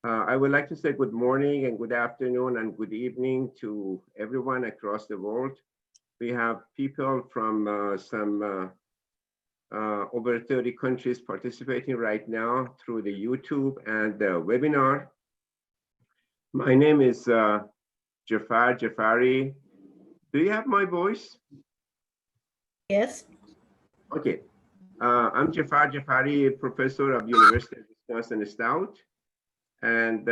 I would like to say good morning and good afternoon and good evening to everyone across the world. We have people from some over 30 countries participating right now through the YouTube and the webinar. My name is Jafar, Jafari. Do you have my voice? Yes. Okay. I'm Jafar Jafari, professor of University of Wisconsin Stout. And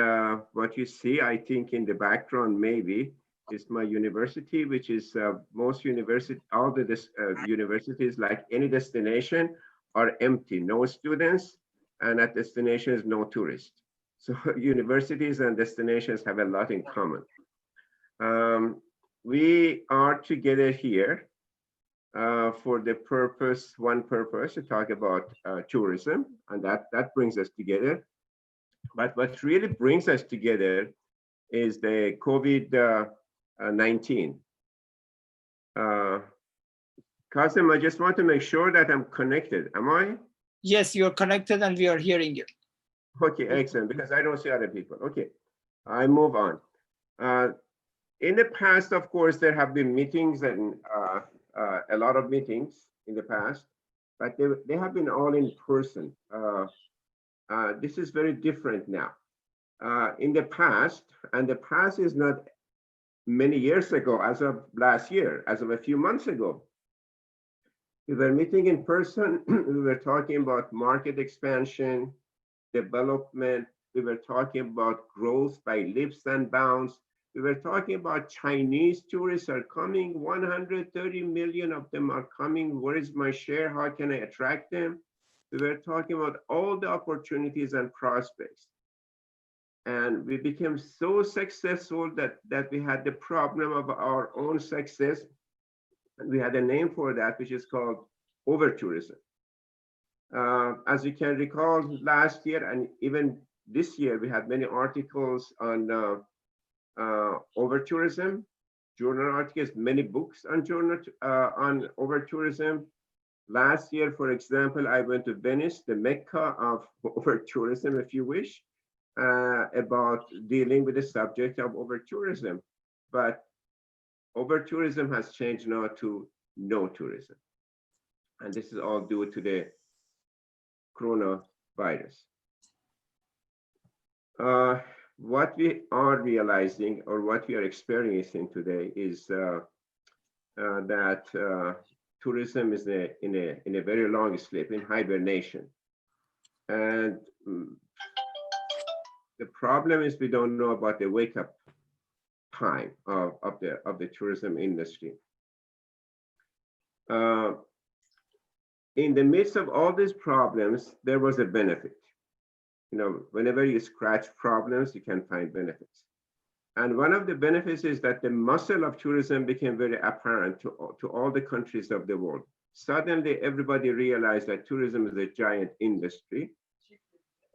what you see, I think in the background maybe, is my university, which is most university, all the universities, like any destination, are empty, no students, and at destinations, no tourists. So universities and destinations have a lot in common. We are together here for the purpose, one purpose, to talk about tourism, and that brings us together. But what really brings us together is the COVID-19. Kazem, I just want to make sure that I'm connected. Am I? Yes, you're connected and we are hearing you. Okay, excellent, because I don't see other people. Okay, I move on. In the past, of course, there have been meetings and a lot of meetings in the past, but they have been all in person. This is very different now. In the past, and the past is not many years ago, as of last year, as of a few months ago, we were meeting in person. We were talking about market expansion, development. We were talking about growth by leaps and bounds. We were talking about Chinese tourists are coming, 130 million of them are coming. Where is my share? How can I attract them? We were talking about all the opportunities and prospects. And we became so successful that we had the problem of our own success. And we had a name for that, which is called over-tourism. As you can recall, last year and even this year, we had many articles on over-tourism, journal articles, many books on over-tourism. Last year, for example, I went to Venice, the Mecca of over-tourism, if you wish, about dealing with the subject of over-tourism. But over-tourism has changed now to no tourism. And this is all due to the coronavirus. What we are realizing, or what we are experiencing today, is that tourism is in a very long sleep, in hibernation. And the problem is we don't know about the wake-up time of the tourism industry. In the midst of all these problems, there was a benefit. You know, whenever you scratch problems, you can find benefits. And one of the benefits is that the muscle of tourism became very apparent to all the countries of the world. Suddenly, everybody realized that tourism is a giant industry.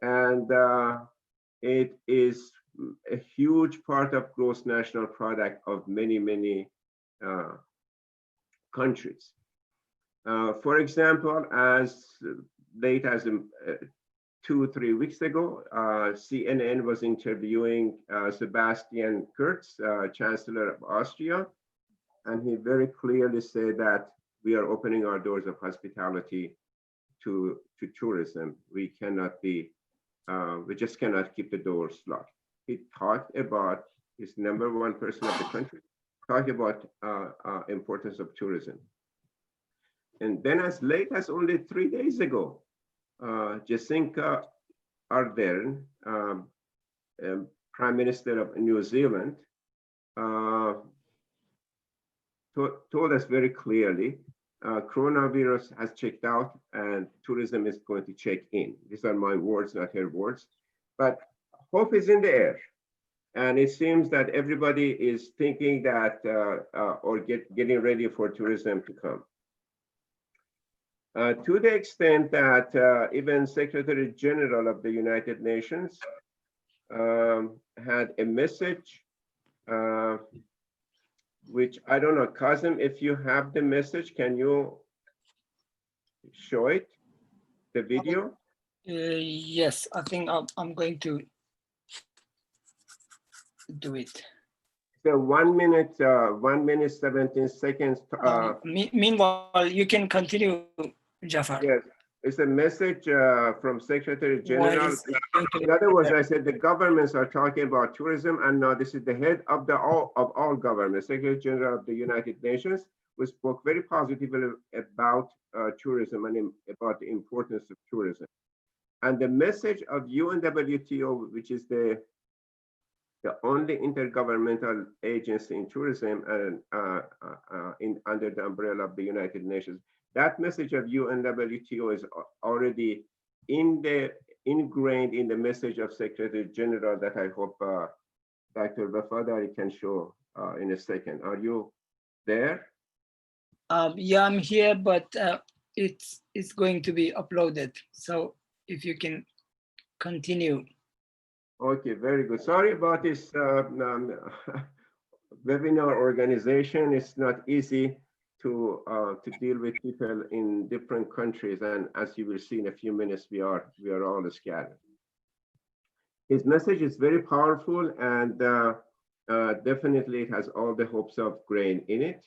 And it is a huge part of gross national product of many, many countries. For example, as late as 2-3 weeks ago, CNN was interviewing Sebastian Kurz, Chancellor of Austria, and he very clearly said that we are opening our doors of hospitality to tourism. We cannot be, we just cannot keep the doors locked. He talked about his #1 person of the country, talked about importance of tourism. And then as late as only 3 days ago, Jacinda Ardern, Prime Minister of New Zealand, told us very clearly, coronavirus has checked out and tourism is going to check in. These are my words, not her words, but hope is in the air. And it seems that everybody is thinking that, or getting ready for tourism to come. To the extent that even Secretary General of the United Nations had a message, which I don't know, Kazem, if you have the message, can you show it, the video? Yes, I think I'm going to do it. So 1 minute, 17 seconds. Meanwhile, you can continue, Jafar. Yes, it's a message from Secretary What General. is going to In other words, I said the governments are talking about tourism, and now this is the head of all governments, Secretary General of the United Nations, who spoke very positively about tourism and about the importance of tourism. And the message of UNWTO, which is the only intergovernmental agency in tourism and under the umbrella of the United Nations, that message of UNWTO is already ingrained in the message of Secretary General that I hope Dr. Vafadari can show in a second. Are you there? Yeah, I'm here, but it's going to be uploaded. So if you can continue. Okay, very good. Sorry about this webinar organization. It's not easy to deal with people in different countries, and as you will see in a few minutes, we are all scattered. His message is very powerful, and definitely it has all the hopes of grain in it.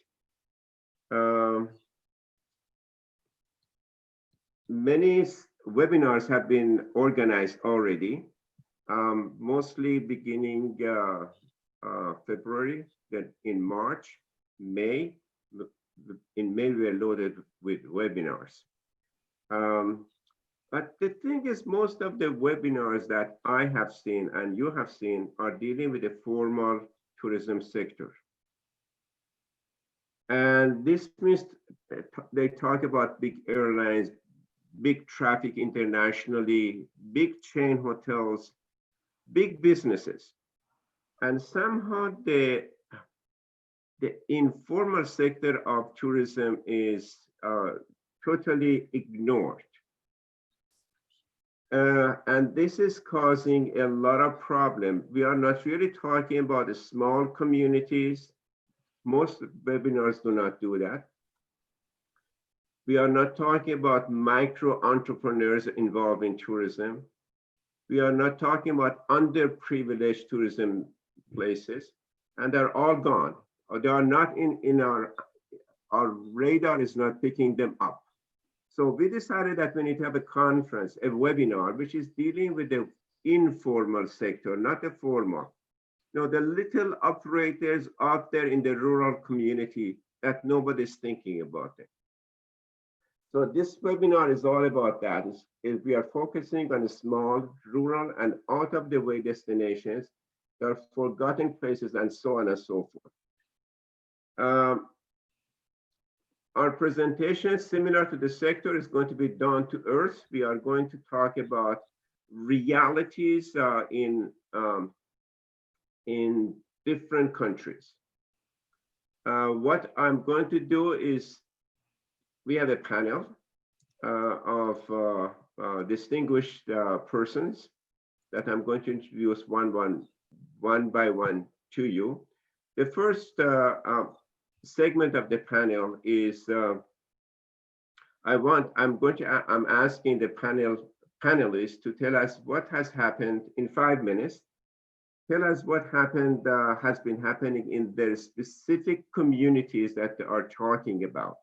Many webinars have been organized already, mostly beginning February, then in March, May. In May, we are loaded with webinars. But the thing is, most of the webinars that I have seen and you have seen are dealing with the formal tourism sector. And this means they talk about big airlines, big traffic internationally, big chain hotels, big businesses. And somehow the informal sector of tourism is totally ignored. And this is causing a lot of problem. We are not really talking about the small communities. Most webinars do not do that. We are not talking about micro entrepreneurs involved in tourism. We are not talking about underprivileged tourism places, and they're all gone. Or they are not in our radar is not picking them up. So we decided that we need to have a conference, a webinar, which is dealing with the informal sector, not the formal. You know, the little operators out there in the rural community that nobody's thinking about it. So this webinar is all about that. We are focusing on the small, rural, and out of the way destinations. There are forgotten places and so on and so forth. Our presentation, similar to the sector, is going to be down to earth. We are going to talk about realities in different countries. What I'm going to do is, we have a panel of distinguished persons that I'm going to introduce one by one to you. The first segment of the panel is I'm asking the panelists to tell us what has happened in 5 minutes. Tell us what happened has been happening in their specific communities that they are talking about.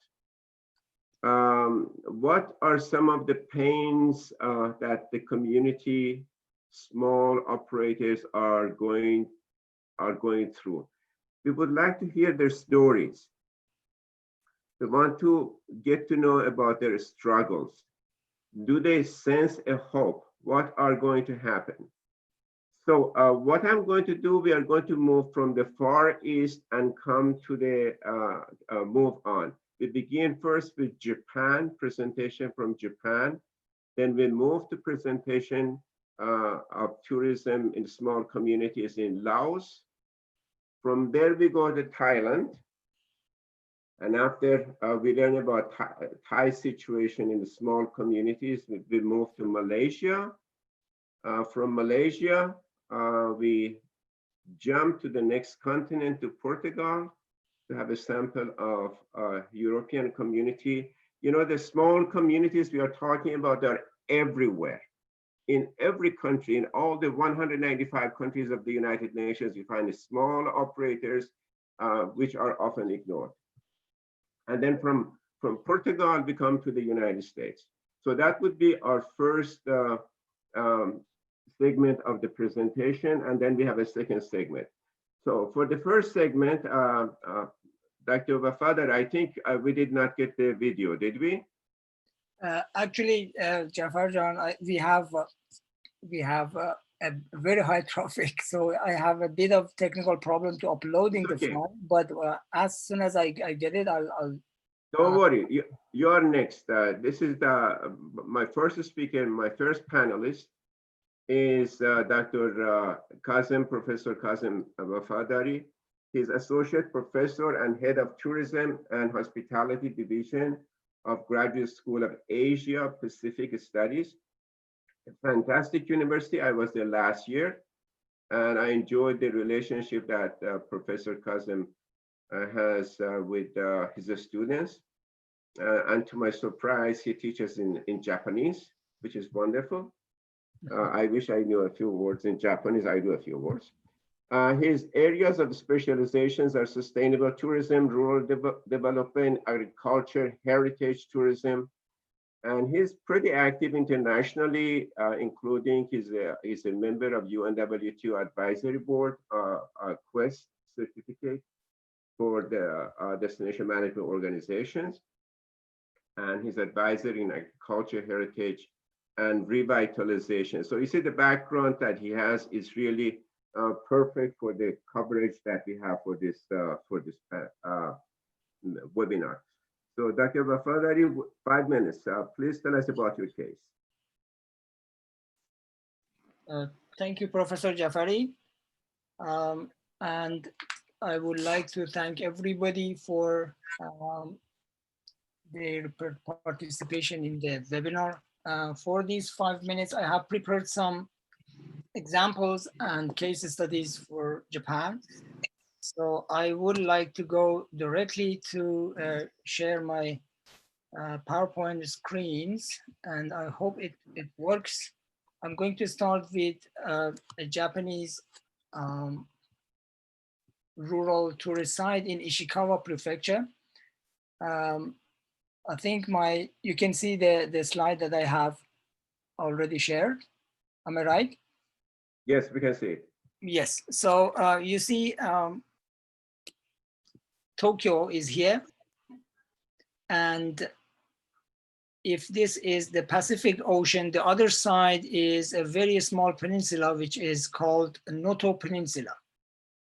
What are some of the pains that the community, small operators are going through? We would like to hear their stories. We want to get to know about their struggles. Do they sense a hope? What are going to happen? So what I'm going to do, we are going to move from the Far East and come to the move on. We begin first with Japan, presentation from Japan. Then we move to presentation of tourism in small communities in Laos. From there, we go to Thailand. And after we learn about Thai situation in the small communities, we move to Malaysia. From Malaysia, we jump to the next continent, to Portugal, to have a sample of European community. You know, the small communities we are talking about are everywhere. in every country, in all the 195 countries of the United Nations, you find small operators, which are often ignored. And then from Portugal, we come to the United States. So that would be our first segment of the presentation, and then we have a second segment. So for the first segment, Dr. Vafadari, I think we did not get the video, did we? Actually, Jafar John, we have a very high traffic, so I have a bit of technical problem to uploading the Okay. file. But as soon as I get it, I'll Don't worry, you are next. This is my first speaker, my first panelist is Dr. Kazem, Professor Kazem Vafadari. He's Associate Professor and Head of Tourism and Hospitality Division of Graduate School of Asia Pacific Studies. A fantastic university. I was there last year, and I enjoyed the relationship that Professor Kazem has with his students. And to my surprise, he teaches in Japanese, which is wonderful. I wish I knew a few words in Japanese. I do a few words. His areas of specializations are sustainable tourism, rural development, agriculture, heritage tourism, and he's pretty active internationally, including he's a member of UNWTO Advisory Board, Quest certificate for the destination management organizations, and he's advisor in agriculture, heritage, and revitalization. So you see the background that he has is really perfect for the coverage that we have for this webinar. So Dr. Vafadari, 5 minutes. Please tell us about your case. Thank you, Professor Jafari. And I would like to thank everybody for their participation in the webinar. For these 5 minutes, I have prepared some examples and case studies for Japan. So I would like to go directly to share my PowerPoint screens, and I hope it works. I'm going to start with a Japanese rural tourist site in Ishikawa Prefecture. I think you can see the slide that I have already shared. Am I right? Yes, we can see it. Yes. So you see Tokyo is here. And if this is the Pacific Ocean, the other side is a very small peninsula, which is called Noto Peninsula.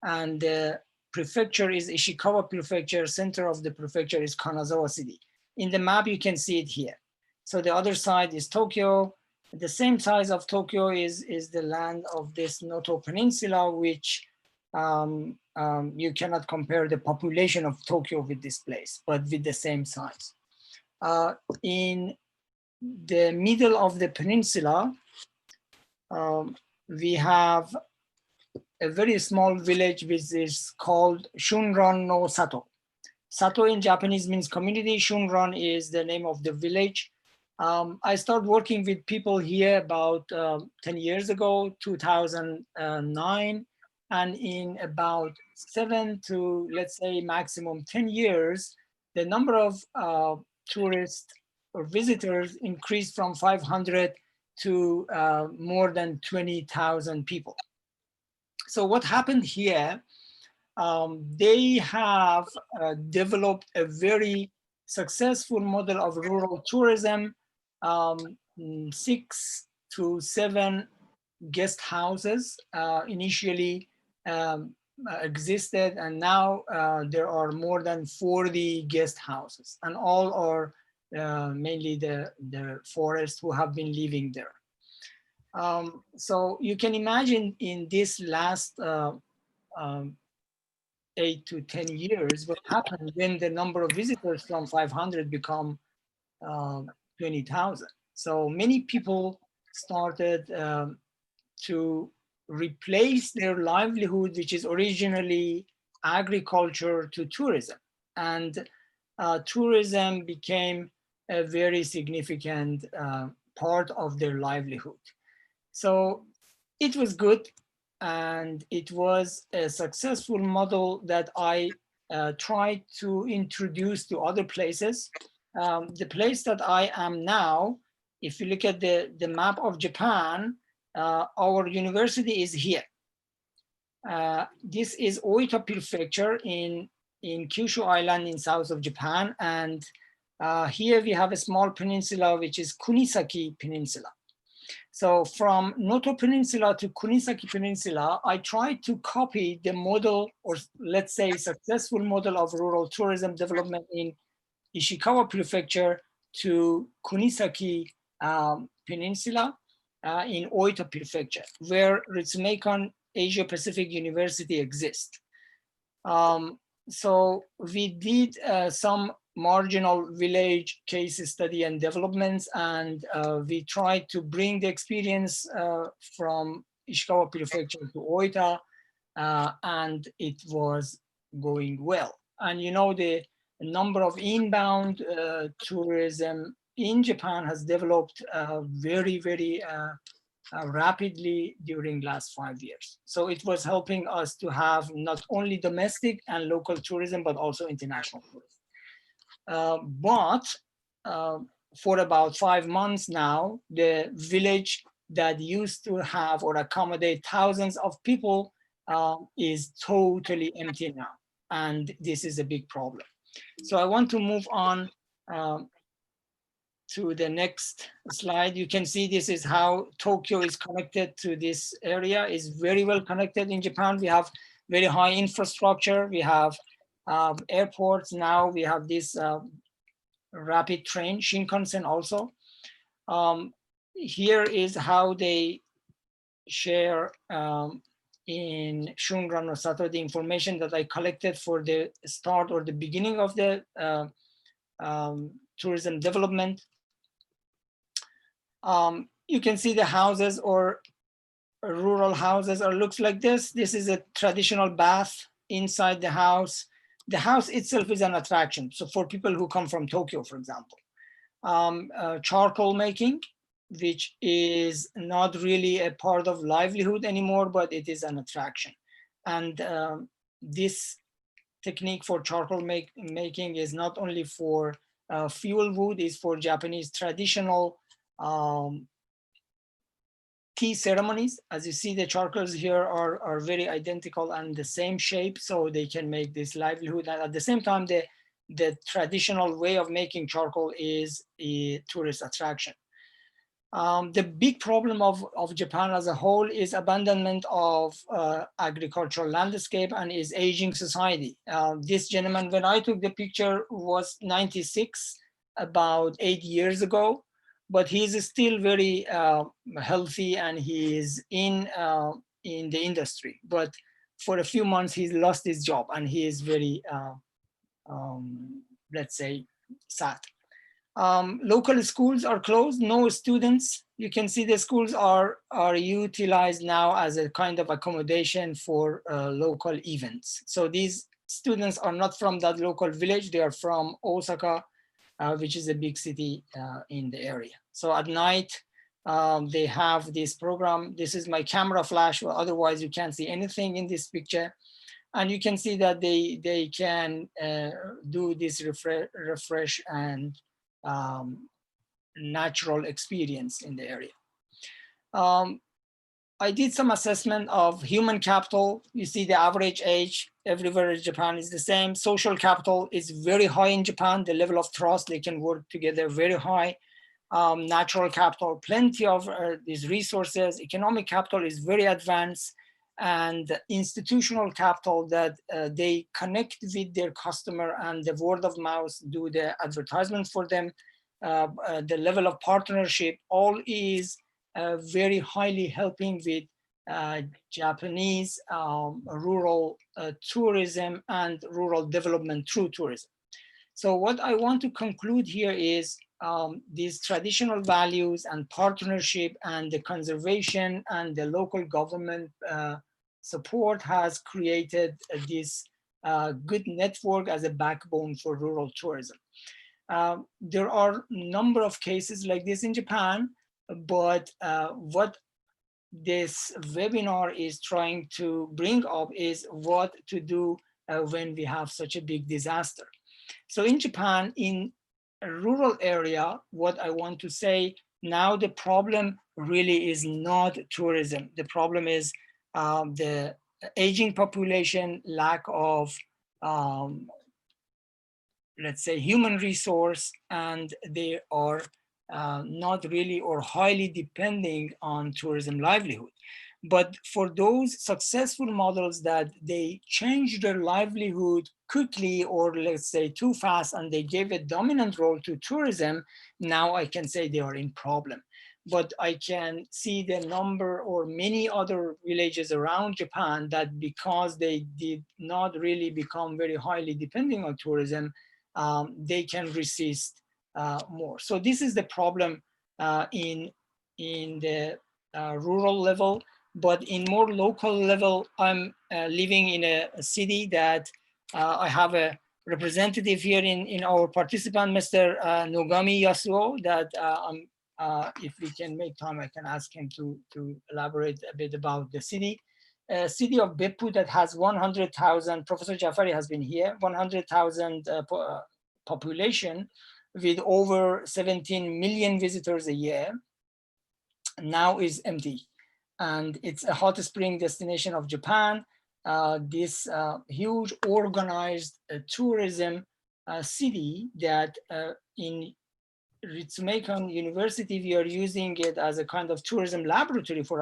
And the prefecture is Ishikawa Prefecture. Center of the prefecture is Kanazawa City. In the map, you can see it here. So the other side is Tokyo. The same size of Tokyo is the land of this Noto Peninsula, which you cannot compare the population of Tokyo with this place, but with the same size. In the middle of the peninsula, we have a very small village which is called Shunran no Sato. Sato in Japanese means community. Shunran is the name of the village. I started working with people here about 10 years ago, 2009. And in about 7 to, let's say, maximum 10 years, the number of tourists or visitors increased from 500 to more than 20,000 people. So what happened here, they have developed a very successful model of rural tourism, 6 to 7 guest houses initially existed, and now there are more than 40 guest houses, and all are mainly the forests who have been living there. So you can imagine in this last 8 to 10 years what happened when the number of visitors from 500 become 20,000. So many people started to replace their livelihood, which is originally agriculture, to tourism. And tourism became a very significant part of their livelihood. So it was good, and it was a successful model that I tried to introduce to other places. The place that I am now, if you look at the map of Japan, our university is here. This is Oita Prefecture in Kyushu Island in south of Japan. And here we have a small peninsula, which is Kunisaki Peninsula. So from Noto Peninsula to Kunisaki Peninsula, I tried to copy the model, or let's say successful model of rural tourism development in Ishikawa Prefecture to Kunisaki Peninsula in Oita Prefecture, where Ritsumeikan Asia Pacific University exists. So we did some marginal village case study and developments, and we tried to bring the experience from Ishikawa Prefecture to Oita, and it was going well. And you know, the number of inbound tourism in Japan has developed very, very rapidly during last 5 years. So it was helping us to have not only domestic and local tourism, but also international tourism. But for about 5 months now, the village that used to have or accommodate thousands of people is totally empty now. And this is a big problem. So I want to move on to the next slide. You can see this is how Tokyo is connected to this area. Is very well connected in Japan. We have very high infrastructure. We have airports now. We have this rapid train, Shinkansen also. Here is how they share in Shunran no Sato the information that I collected for the start or the beginning of the tourism development. You can see the houses or rural houses or looks like this. This is a traditional bath inside the house. The house itself is an attraction. So for people who come from Tokyo, for example, charcoal making, which is not really a part of livelihood anymore, but it is an attraction. And this technique for charcoal making is not only for fuel wood, is for Japanese traditional tea ceremonies. As you see, the charcoals here are very identical and the same shape, so they can make this livelihood. And at the same time, the traditional way of making charcoal is a tourist attraction. The big problem of Japan as a whole is abandonment of agricultural landscape and is aging society. This gentleman, when I took the picture, was 96, about 8 years ago, but he's still very healthy and he is in the industry. But for a few months, he's lost his job and he is very, let's say, sad. Local schools are closed, no students. You can see the schools are utilized now as a kind of accommodation for local events. So these students are not from that local village, they are from Osaka, which is a big city in the area. So at night, they have this program. This is my camera flash, well, otherwise you can't see anything in this picture. And you can see that they can do this refresh and natural experience in the area. I did some assessment of human capital. You see the average age everywhere in Japan is the same. Social capital is very high in Japan. The level of trust, they can work together very high. Natural capital, plenty of these resources. Economic capital is very advanced. And institutional capital that they connect with their customer and the word of mouth, do the advertisement for them. The level of partnership, all is very highly helping with Japanese rural tourism and rural development through tourism. So what I want to conclude here is these traditional values and partnership and the conservation and the local government support has created this good network as a backbone for rural tourism. There are a number of cases like this in Japan, but what this webinar is trying to bring up is what to do when we have such a big disaster. So in Japan, in a rural area, what I want to say now, the problem really is not tourism. The problem is the aging population, lack of, let's say, human resource, and they are not really or highly depending on tourism livelihood. But for those successful models that they changed their livelihood quickly, or let's say too fast, and they gave a dominant role to tourism, now I can say they are in problem. But I can see the number or many other villages around Japan that because they did not really become very highly depending on tourism, they can resist more. So this is the problem in the rural level. But in more local level, I'm living in a city that I have a representative here in our participant, Mr. Nogami Yasuo, that if we can make time, I can ask him to elaborate a bit about the city. City of Beppu that has 100,000, Professor Jafari has been here, 100,000 population with over 17 million visitors a year, now is empty. And it's a hot spring destination of Japan. This huge organized tourism city that in Ritsumeikan University, we are using it as a kind of tourism laboratory for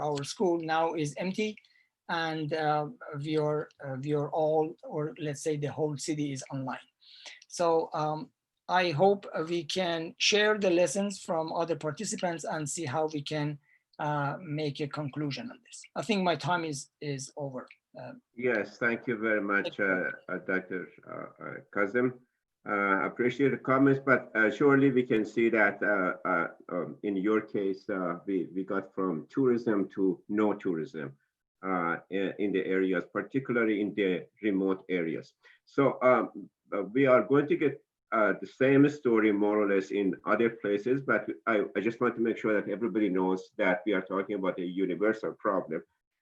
our school, now is empty. And we are all, or let's say the whole city is online. So I hope we can share the lessons from other participants and see how we can make a conclusion on this. I think my time is over. Yes, thank you very much, Dr. Kazem. Appreciate the comments, but surely we can see that in your case, we got from tourism to no tourism in the areas, particularly in the remote areas. So we are going to get the same story more or less in other places, but I just want to make sure that everybody knows that we are talking about a universal problem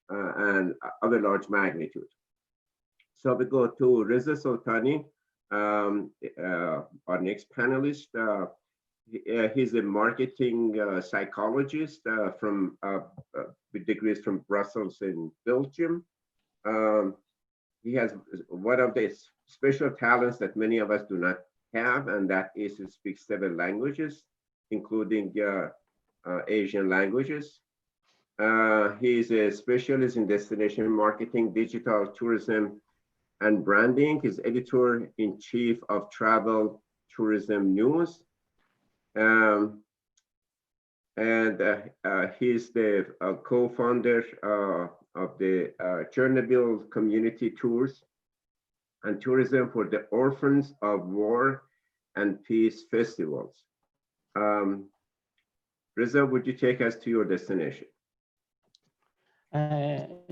and of a large magnitude. So we go to Reza Soltani, our next panelist. He's a marketing psychologist from with degrees from Brussels in Belgium. He has one of the special talents that many of us do not have, and that is to speak 7 languages, including Asian languages. He's a specialist in destination marketing, digital tourism, and branding. He's editor-in-chief of Travel Tourism News. He's the co-founder of the Chernobyl Community Tours and Tourism for the Orphans of War and Peace Festivals. Reza, would you take us to your destination?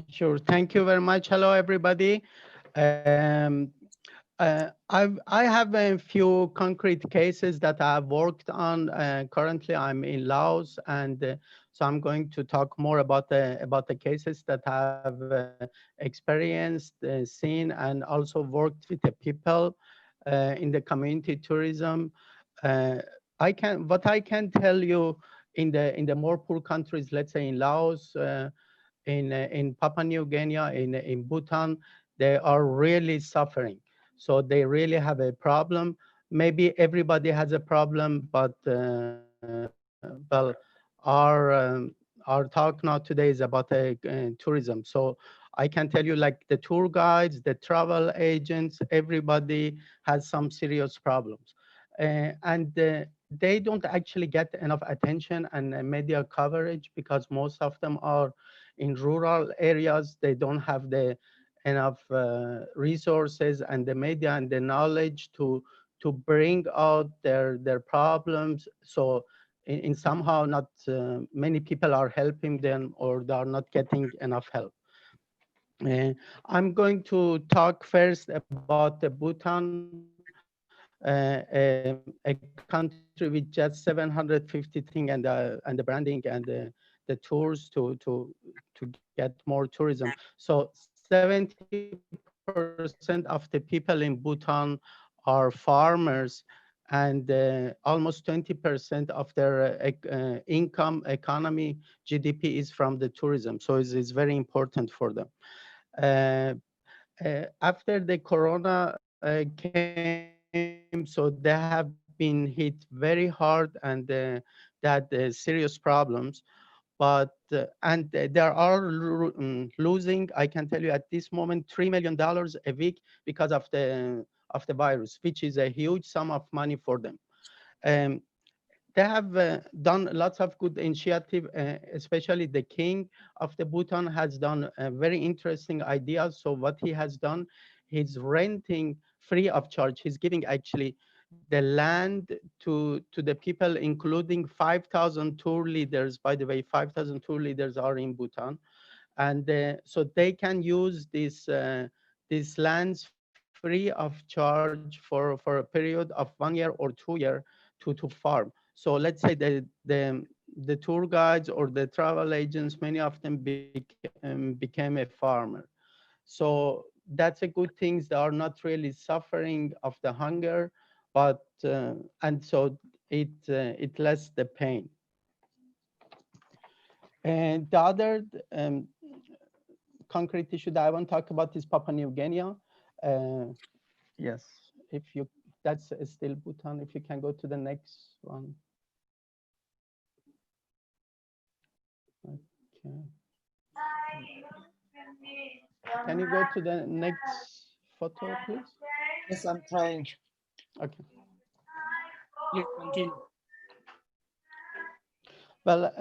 Sure. Thank you very much. Hello, everybody. I have a few concrete cases that I've worked on. Currently, I'm in Laos, and so I'm going to talk more about the cases that I've experienced, seen, and also worked with the people in the community tourism. What I can tell you in the more poor countries, let's say in Laos, in Papua New Guinea, in Bhutan, they are really suffering. So they really have a problem. Maybe everybody has a problem, but well, our talk now today is about tourism. So I can tell you, like the tour guides, the travel agents, everybody has some serious problems, and they don't actually get enough attention and media coverage because most of them are in rural areas. They don't have the enough resources and the media and the knowledge to bring out their problems. So in somehow not many people are helping them, or they are not getting enough help. I'm going to talk first about the Bhutan, a country with just 750 things and the branding and the the tours to get more tourism. So 70% of the people in Bhutan are farmers, and almost 20% of their income, economy, GDP is from the tourism. So it's very important for them. After the corona came, so they have been hit very hard, and they had serious problems. But and they are losing, I can tell you at this moment, $3 million a week because of the virus, which is a huge sum of money for them. They have done lots of good initiative, especially the king of the Bhutan has done very interesting ideas. So what he has done, he's renting free of charge. He's giving actually the land to the people, including 5,000 tour leaders. By the way, 5,000 tour leaders are in Bhutan. And so they can use these lands free of charge for a period of 1 year or 2 years to farm. So let's say the tour guides or the travel agents, many of them became a farmer. So that's a good thing. They are not really suffering of the hunger, but and so it less the pain. And the other concrete issue that I want to talk about is Papua New Guinea. Yes, if you, that's still Bhutan. If you can go to the next one. Okay. Can you go to the next photo, please? Yes, I'm trying. Okay. Please continue. Well,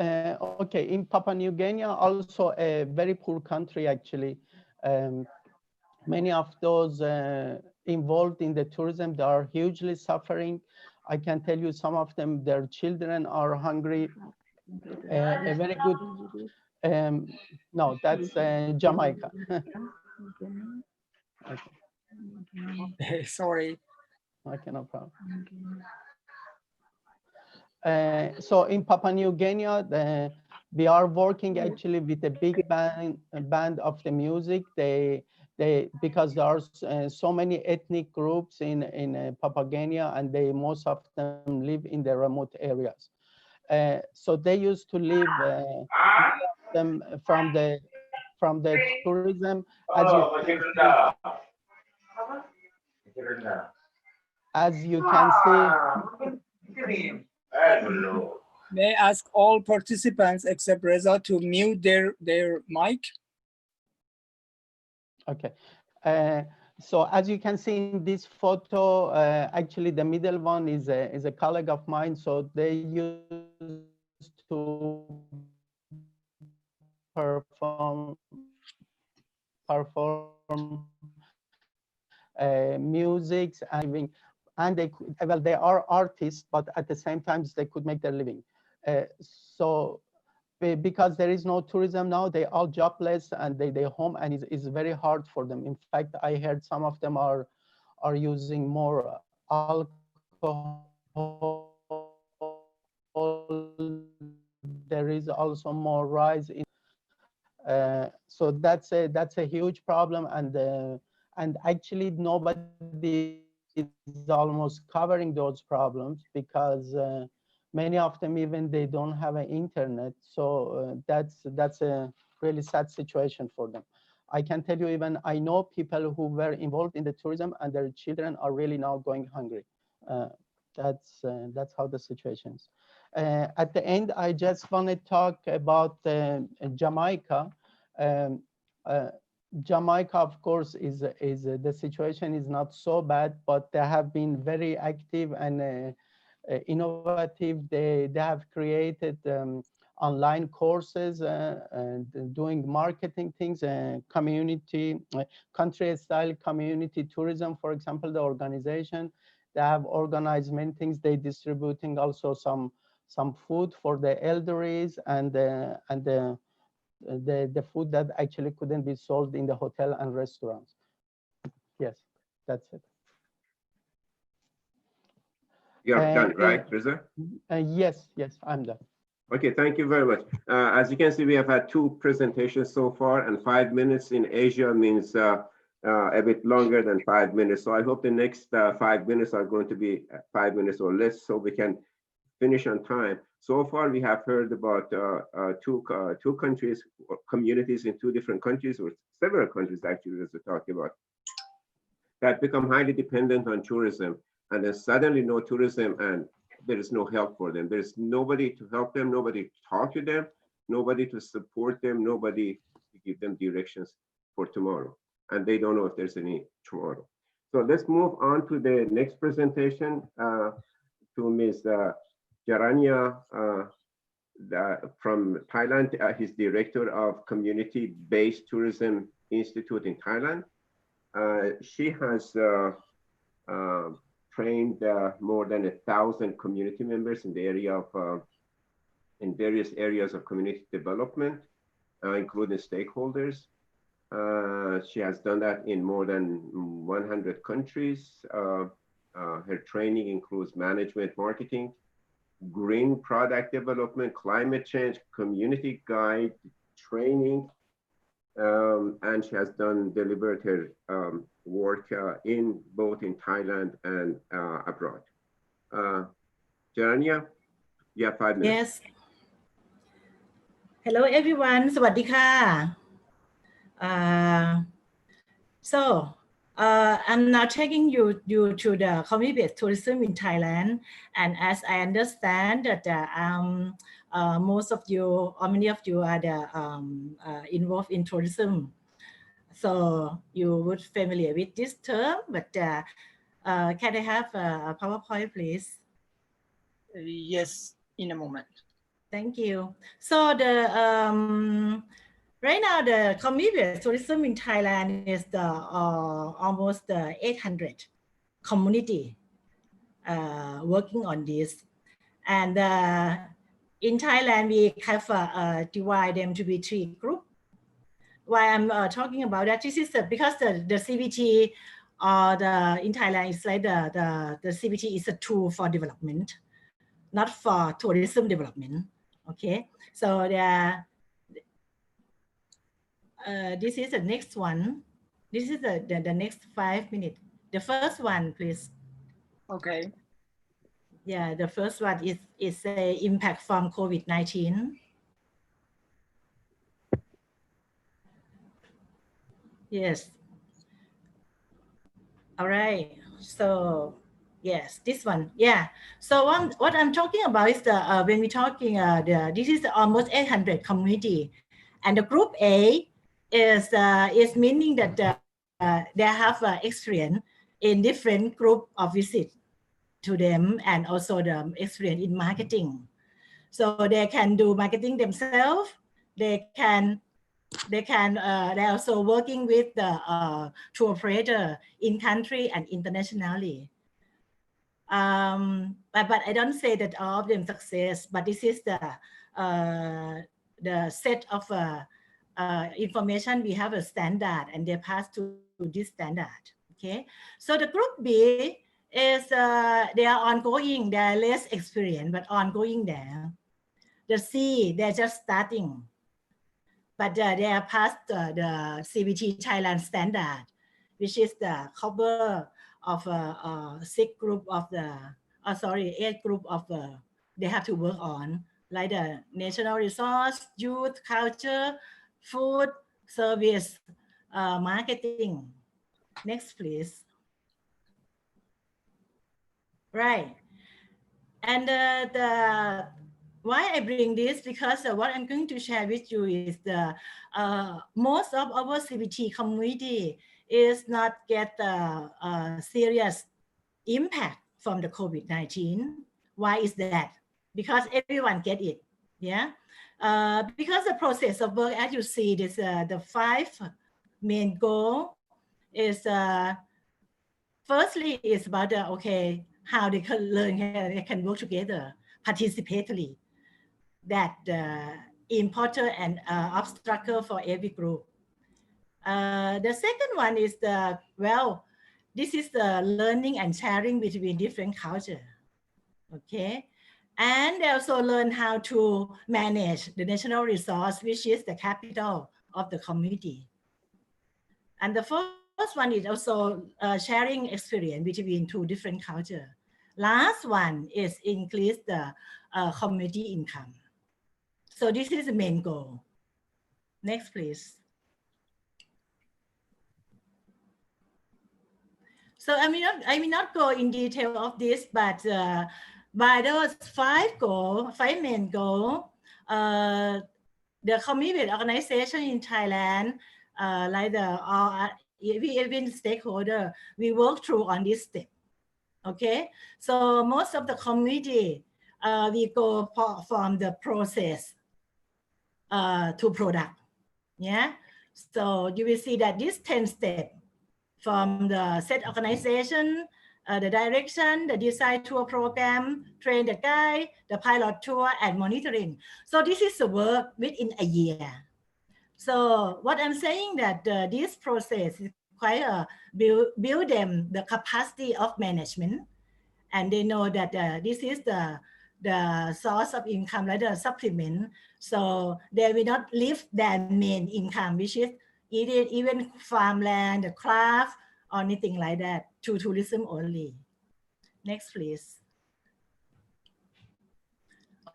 okay, in Papua New Guinea, also a very poor country, actually. Many of those involved in the tourism, they are hugely suffering. I can tell you some of them, their children are hungry. A very good, no, that's Jamaica. Okay, sorry. Okay, no problem. So in Papua New Guinea, we are working actually with a big band of the music. They because there are so many ethnic groups in Papua New Guinea, and most of them live in the remote areas. So they used to live them from the tourism, as you can see. May I ask all participants except Reza to mute their mic? Okay. So as you can see in this photo, actually the middle one is a colleague of mine. So they used to perform music and they could, well, they are artists, but at the same time they could make their living. So because there is no tourism now, they are jobless and they home, and it's very hard for them. In fact, I heard some of them are using more alcohol. There is also more rise in. So that's a huge problem, and actually nobody is almost covering those problems because many of them even they don't have an internet. So that's a really sad situation for them. I can tell you, even I know people who were involved in the tourism and their children are really now going hungry. That's how the situation is. At the end, I just want to talk about Jamaica. Jamaica, of course, is the situation is not so bad, but they have been very active and innovative. They have created online courses and doing marketing things, community, country-style community tourism, for example, the organization. They have organized many things. They distributing also some food for the elderlies and the food that actually couldn't be sold in the hotel and restaurants. Yes, that's it. You're done, right, Reza? Yes, I'm done. Okay, thank you very much. As you can see, we have had 2 presentations so far, and 5 minutes in Asia means a bit longer than 5 minutes. So I hope the next 5 minutes are going to be 5 minutes or less, so we can finish on time. So far, we have heard about two countries, or communities in 2 different countries, or several countries actually, as we're talking about, that become highly dependent on tourism, and then suddenly no tourism and there is no help for them. There's nobody to help them, nobody to talk to them, nobody to support them, nobody to give them directions for tomorrow. And they don't know if there's any tomorrow. So let's move on to the next presentation to Ms. Jaranya from Thailand. He's director of Community-Based Tourism Institute in Thailand. She has trained more than 1,000 community members in the area of in various areas of community development, including stakeholders. She has done that in more than 100 countries. Her training includes management, marketing, green product development, climate change, community guide training, and she has delivered her work in both in Thailand and abroad. Jaranya, you have 5 minutes. Yes. Hello, everyone. สวัสดีค่ะ So I'm now taking you to the community-based tourism in Thailand, and as I understand that most of you or many of you are involved in tourism, so you would familiar with this term. But can I have a PowerPoint, please? Yes, in a moment. Thank you. So right now the community-based tourism in Thailand is almost 800 community working on this, and in Thailand we have divide them to be 3 groups. Why I'm talking about that? This is because the CBT in Thailand is like the CBT is a tool for development, not for tourism development. Okay, so this is the next one. This is the next 5 minutes. The first one, please. Okay. Yeah, the first one is a impact from COVID-19. Yes. All right. So yes, this one. Yeah. So what I'm talking about is when we're talking this is almost 800 community, and the group A is meaning that they have experience in different group of visit to them, and also the experience in marketing. So they can do marketing themselves. They're also working with the tour operator in country and internationally. But I don't say that all of them success, but this is the set of information. We have a standard and they pass to this standard. Okay, so the group B is they are ongoing, they are less experienced but ongoing there. The C, they're just starting, but they are past the CBT Thailand standard, which is the cover of 6 group of the 8 group of they have to work on, like the national resource, youth, culture, food, service, marketing. Next, please. Right. And why I bring this, because what I'm going to share with you is the most of our CBT community is not get serious impact from the COVID-19. Why is that? Because everyone get it. Yeah. Because the process of work, as you see, this the 5 main goal is firstly is about okay, how they can learn, how they can work together participatively. That important and obstacle for every group. The second one is this is the learning and sharing between different culture. Okay, And they also learn how to manage the national resource, which is the capital of the community. And the first one is also sharing experience between two different cultures. Last one is increase the community income. So this is the main goal. Next, please. So I may not go in detail of this, but by those five main goals, the community organization in Thailand, like even stakeholder, we work through on this step. Okay, so most of the community, we go from the process to product. Yeah, so you will see that this 10 steps from the set organization, the direction, the design tour program, train the guide, the pilot tour, and monitoring. So this is the work within a year. So what I'm saying that this process is quite build them the capacity of management, and they know that this is the source of income, like the supplement. So they will not leave their main income, which is even farmland, the craft, or anything like that, to tourism only. Next, please.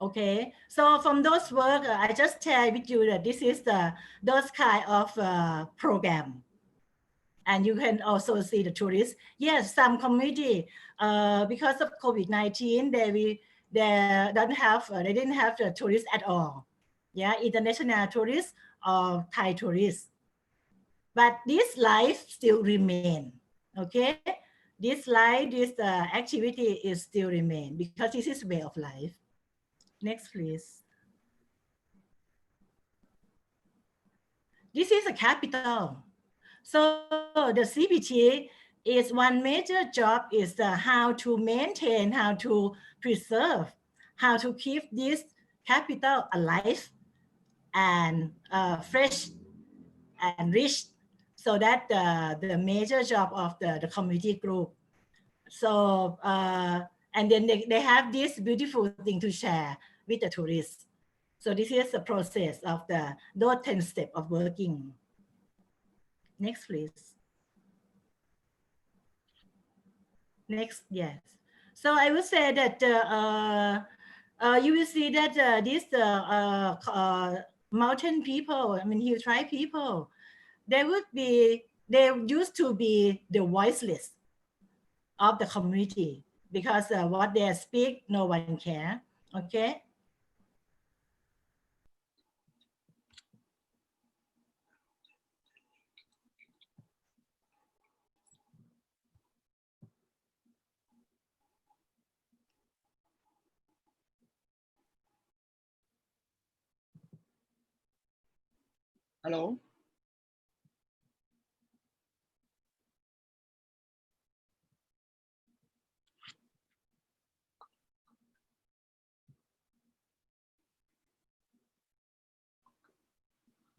Okay, so from those work, I just share with you that this is those kind of program. And you can also see the tourists. Yes, some community, because of COVID-19, they didn't have the tourists at all. Yeah, international tourists or Thai tourists. But this life still remain. Okay, this life, this activity is still remain because this is way of life. Next, please. This is a capital. So the CBT is one major job is how to maintain, how to preserve, how to keep this capital alive and fresh and rich. So that the major job of the community group. So, and then they have this beautiful thing to share with the tourists. So this is the process of those 10 steps of working. Next, please. Next, yes. So I would say that you will see that these mountain people, I mean, hill tribe people, they used to be the voiceless of the community because what they speak, no one care. Okay. Hello.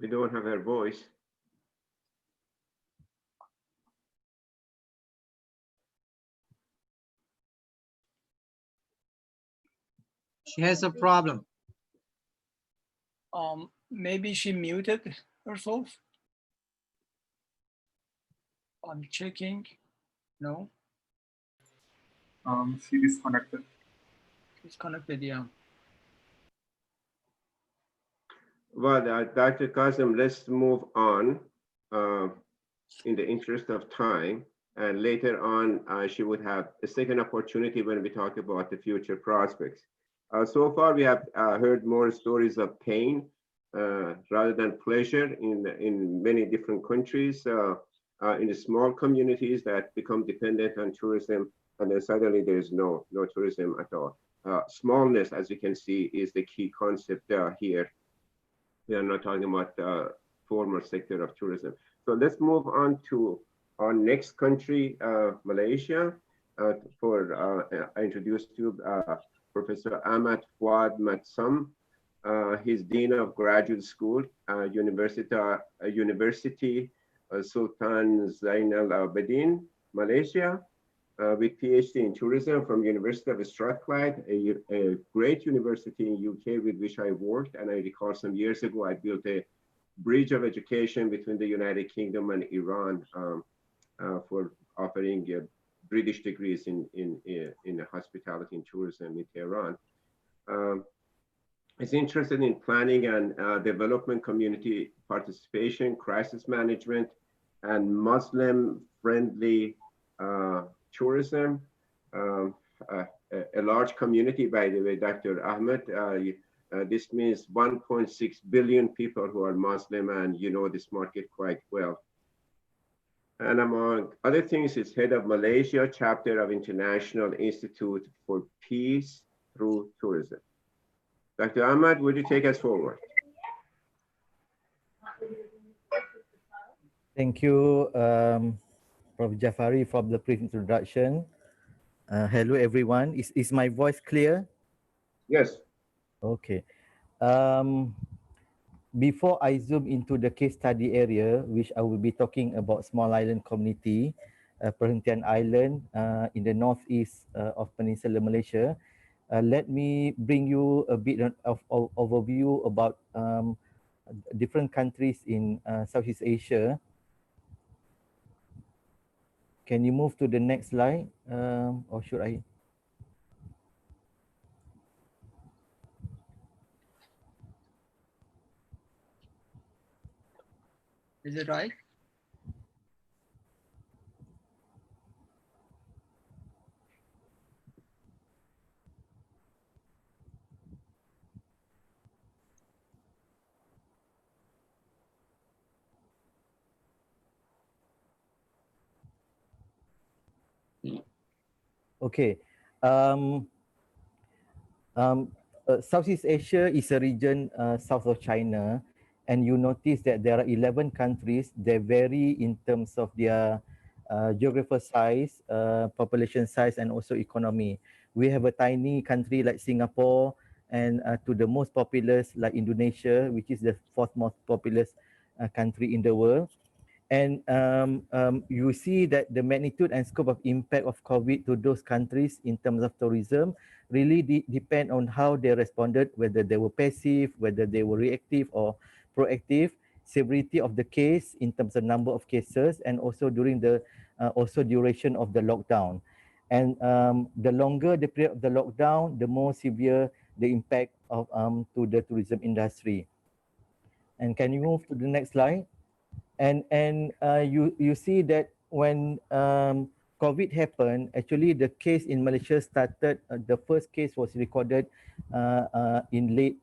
We don't have her voice. She has a problem. Maybe she muted herself. I'm checking. No. She disconnected. Disconnected, yeah. Well, Dr. Kazem, let's move on in the interest of time. And later on, she would have a second opportunity when we talk about the future prospects. So far, we have heard more stories of pain rather than pleasure in many different countries, in the small communities that become dependent on tourism, and then suddenly there's no tourism at all. Smallness, as you can see, is the key concept here. We are not talking about the formal sector of tourism. So let's move on to our next country, Malaysia. I introduced you Professor Ahmad Puad Matsam. He's Dean of Graduate School, University Sultan Zainal Abidin, Malaysia. with PhD in tourism from University of Strathclyde, a great university in UK with which I worked. And I recall some years ago, I built a bridge of education between the United Kingdom and Iran for offering British degrees in hospitality and tourism in Tehran. Is interested in planning and development, community participation, crisis management, and Muslim-friendly tourism. A large community, by the way, Dr. Ahmad. This means 1.6 billion people who are Muslim, and you know this market quite well. And among other things, is head of Malaysia chapter of International Institute for Peace through Tourism. Dr. Ahmad, would you take us forward? Thank you, Prof. Jafari, for the brief introduction. Hello, everyone. Is my voice clear? Yes. Okay. Before I zoom into the case study area, which I will be talking about small island community, Perhentian Island in the northeast of Peninsular Malaysia, let me bring you a bit of overview about different countries in Southeast Asia. Can you move to the next slide, or should I? Is it right? Okay. Southeast Asia is a region south of China, and you notice that there are 11 countries. They vary in terms of their geographical size, population size, and also economy. We have a tiny country like Singapore, and to the most populous like Indonesia, which is the fourth most populous country in the world. And you see that the magnitude and scope of impact of COVID to those countries in terms of tourism really depend on how they responded, whether they were passive, whether they were reactive or proactive, severity of the case in terms of number of cases, and also during the also duration of the lockdown. And the longer the period of the lockdown, the more severe the impact of to the tourism industry. And can you move to the next slide? And you see that when COVID happened, actually the case in Malaysia started, the first case was recorded in late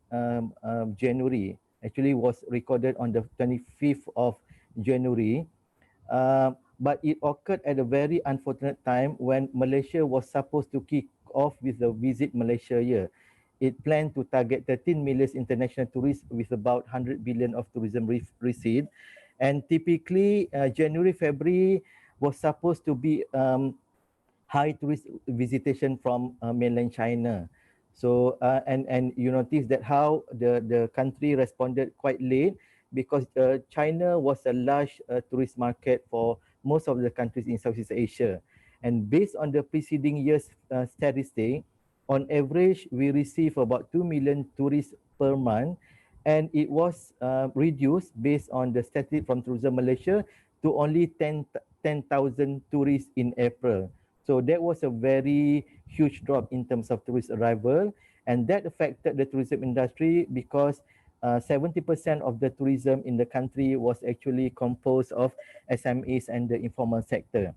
January. Actually was recorded on the 25th of January. But it occurred at a very unfortunate time when Malaysia was supposed to kick off with the Visit Malaysia year. It planned to target 13 million international tourists with about 100 billion of tourism receipts. And typically, January, February was supposed to be high tourist visitation from mainland China. So, and you notice that how the country responded quite late, because China was a large tourist market for most of the countries in Southeast Asia. And based on the preceding year's statistic, on average, we receive about 2 million tourists per month. And it was reduced based on the statistic from Tourism Malaysia to only 10,000 tourists in April. So that was a very huge drop in terms of tourist arrival, and that affected the tourism industry because 70% of the tourism in the country was actually composed of SMEs and the informal sector.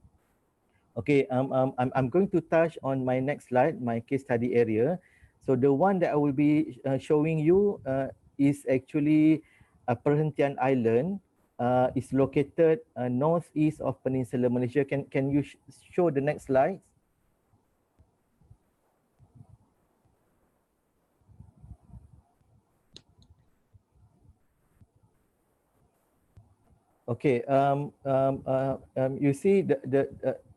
Okay, I'm going to touch on my next slide, my case study area. So the one that I will be showing you is actually a Perhentian Island. Is located northeast of Peninsular Malaysia. Can you show the next slide? Okay. You see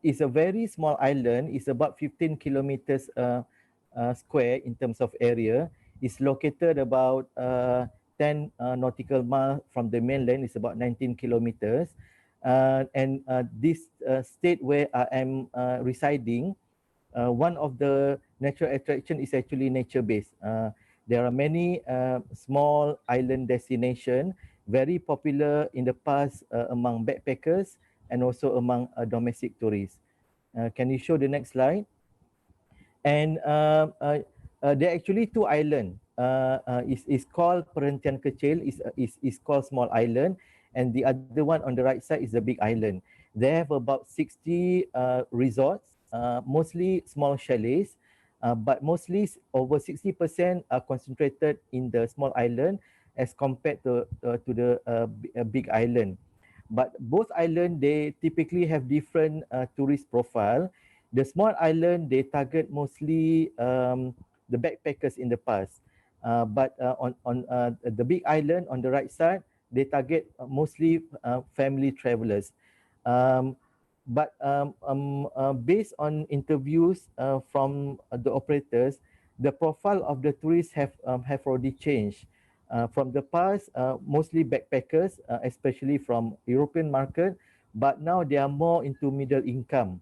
it's a very small island. It's about 15 kilometers square in terms of area. It's located about 10 nautical miles from the mainland. It's about 19 kilometers. And this state where I am residing, one of the natural attraction is actually nature-based. There are many small island destination, very popular in the past among backpackers and also among domestic tourists. Can you show the next slide? And there are actually two islands. Is called Perhentian Kecil, is called small island, and the other one on the right side is the big island. They have about 60 resorts, mostly small chalets, but mostly over 60% are concentrated in the small island as compared to the big island. But both islands, they typically have different tourist profile. The small island, they target mostly the backpackers in the past. But on the big island on the right side, they target mostly family travelers. Um, but based on interviews from the operators, the profile of the tourists have already changed. From the past, mostly backpackers, especially from European market, but now they are more into middle income.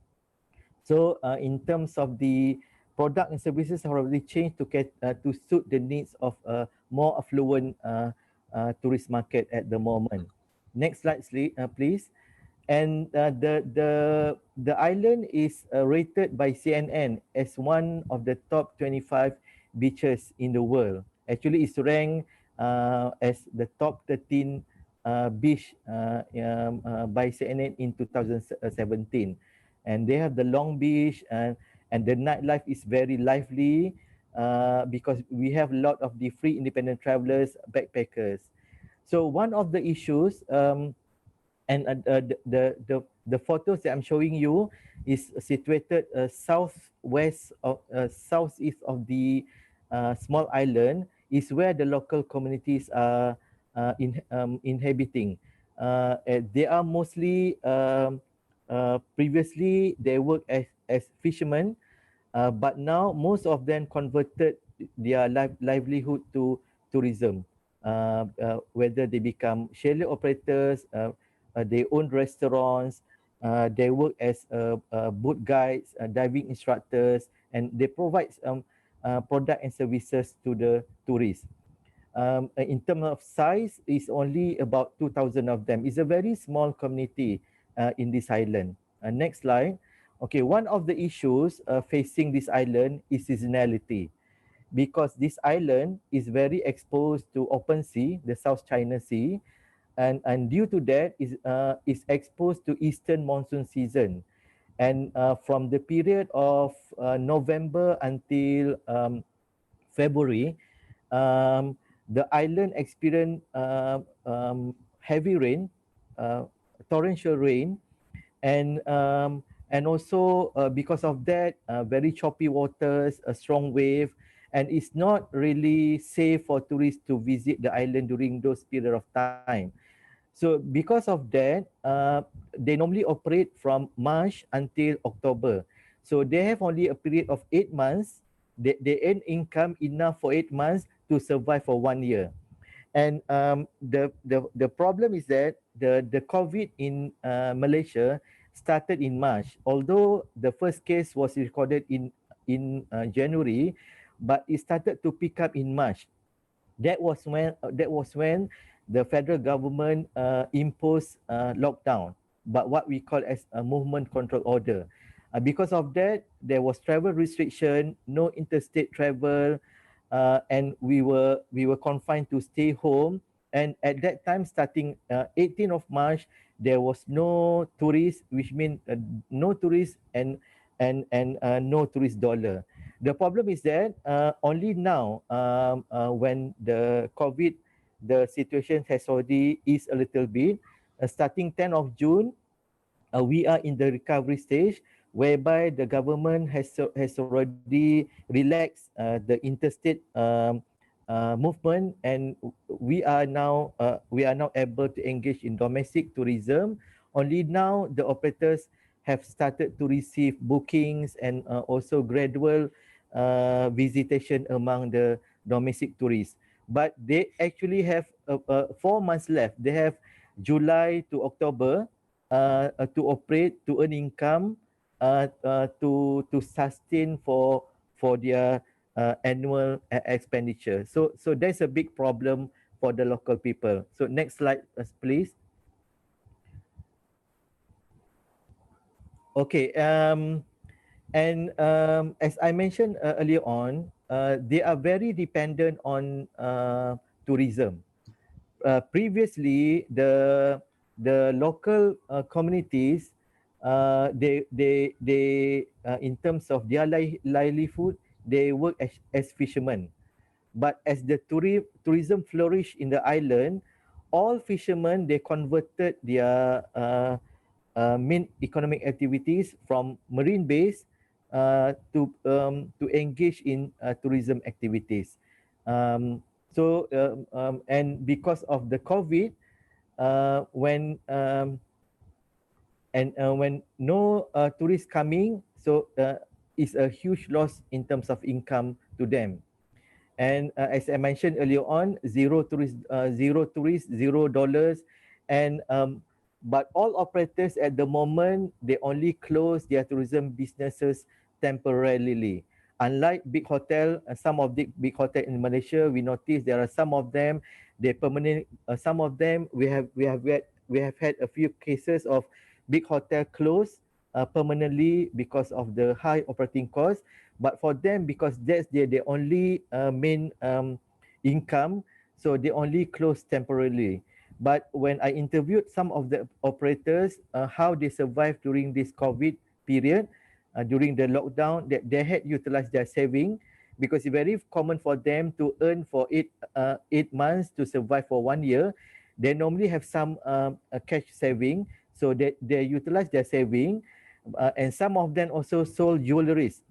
So in terms of the product and services have already changed to suit the needs of a more affluent tourist market at the moment. Next slide, please. And the island is rated by CNN as one of the top 25 beaches in the world. Actually, it's ranked as the top 13 beach by CNN in 2017. And they have the Long Beach, and the nightlife is very lively because we have a lot of the free independent travelers, backpackers. So one of the issues, and the photos that I'm showing you is situated southwest of southeast of the small island, is where the local communities are inhabiting. They are mostly previously they work as fishermen, but now most of them converted their livelihood to tourism. Whether they become chalet operators, they own restaurants, they work as boat guides, diving instructors, and they provide product and services to the tourists. In terms of size, it's only about 2,000 of them. It's a very small community in this island. Next slide. Okay, one of the issues facing this island is seasonality, because this island is very exposed to open sea, the South China Sea, and due to that is exposed to eastern monsoon season. And from the period of November until February, the island experienced heavy rain, torrential rain, and also because of that, very choppy waters, a strong wave, and it's not really safe for tourists to visit the island during those period of time. So because of that, they normally operate from March until October. So they have only a period of 8 months. They earn income enough for 8 months to survive for 1 year. And the problem is that the COVID in Malaysia started in March. Although the first case was recorded in January, but it started to pick up in March. That was when the federal government imposed lockdown, but what we call as a movement control order. Because of that, there was travel restriction, no interstate travel, and we were confined to stay home. And at that time, starting 18th of March, there was no tourists, which means no tourists and no tourist dollar. The problem is that only now, when the COVID, the situation has already eased a little bit. Starting 10th of June, we are in the recovery stage, whereby the government has already relaxed the interstate movement, and we are now able to engage in domestic tourism. Only now the operators have started to receive bookings and also gradual visitation among the domestic tourists. But they actually have 4 months left. They have July to October, to operate, to earn income, to sustain for their annual expenditure. So that's a big problem for the local people. So next slide, please. Okay. And as I mentioned earlier on, they are very dependent on tourism. Previously, the local communities, they in terms of their livelihood, they work as fishermen. But as the tourism flourished in the island, all fishermen, they converted their main economic activities from marine base to engage in tourism activities. And because of the COVID, when when no tourists coming, so it's a huge loss in terms of income to them. And as I mentioned earlier on, zero tourists, $0, and but all operators at the moment, they only close their tourism businesses temporarily. Unlike big hotel, some of the big hotel in Malaysia, we notice there are some of them, they permanent. Some of them we have had a few cases of big hotel close permanently because of the high operating costs. But for them, because that's their only main income, so they only close temporarily. But when I interviewed some of the operators, how they survived during this COVID period, during the lockdown, that they had utilized their saving, because it's very common for them to earn for 8 months to survive for 1 year. They normally have some cash saving, so they utilize their saving, and some of them also sold jewelries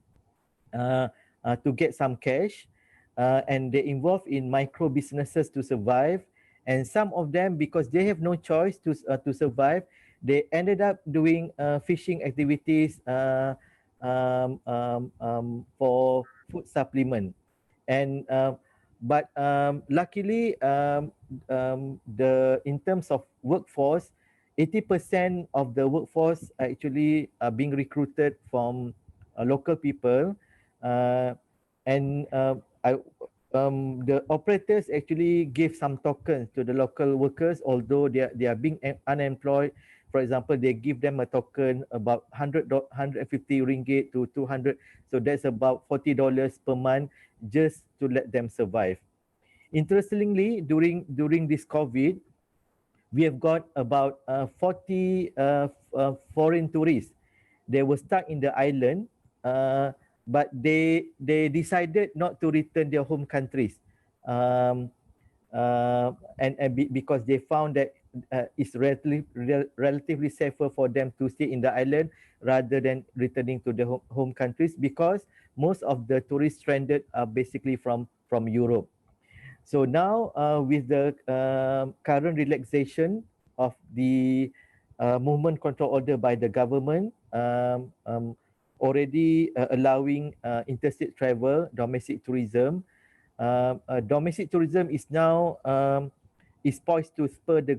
to get some cash, and they involved in micro businesses to survive. And some of them, because they have no choice to survive, they ended up doing fishing activities for food supplement. And but luckily, in terms of workforce, 80% of the workforce are actually being recruited from local people, and the operators actually give some tokens to the local workers, although they are being unemployed. For example, they give them a token about 150 ringgit to 200, so that's about $40 per month, just to let them survive. Interestingly, during this COVID, we have got about 40 foreign tourists. They were stuck in the island, but they decided not to return their home countries, because they found that it's relatively safer for them to stay in the island rather than returning to the home countries, because most of the tourists stranded are basically from Europe. So now, with the current relaxation of the movement control order by the government, already allowing interstate travel, domestic tourism. Domestic tourism is now is poised to spur the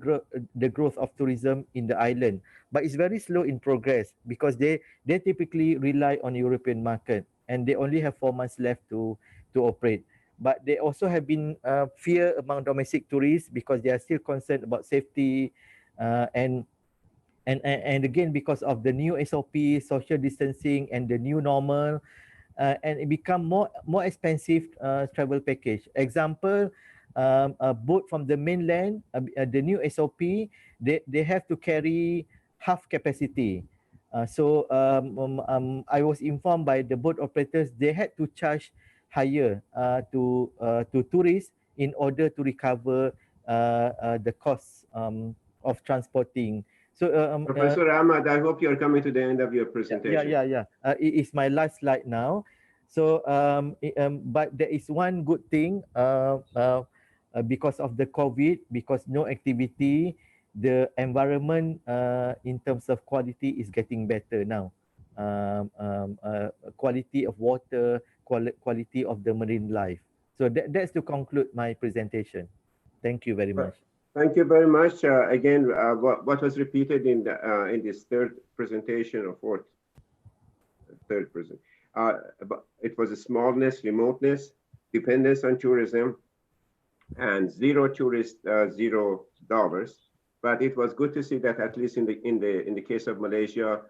growth of tourism in the island, but it's very slow in progress, because they typically rely on European market, and they only have 4 months left to operate. But they also have been fear among domestic tourists, because they are still concerned about safety, and again, because of the new SOP, social distancing, and the new normal, and it become more expensive travel package. Example, a boat from the mainland, the new SOP, they have to carry half capacity. I was informed by the boat operators, they had to charge higher to tourists in order to recover the costs of transporting. So, Professor Ahmad, I hope you're coming to the end of your presentation. Yeah. It is my last slide now. So, but there is one good thing, because of the COVID, because no activity, the environment in terms of quality is getting better now. Quality of water, quality of the marine life. So that's to conclude my presentation. Thank you very much. Thank you very much. Again, what was repeated in this third presentation or third present, it was a smallness, remoteness, dependence on tourism, and zero tourists, $0. But it was good to see that at least in the case of Malaysia,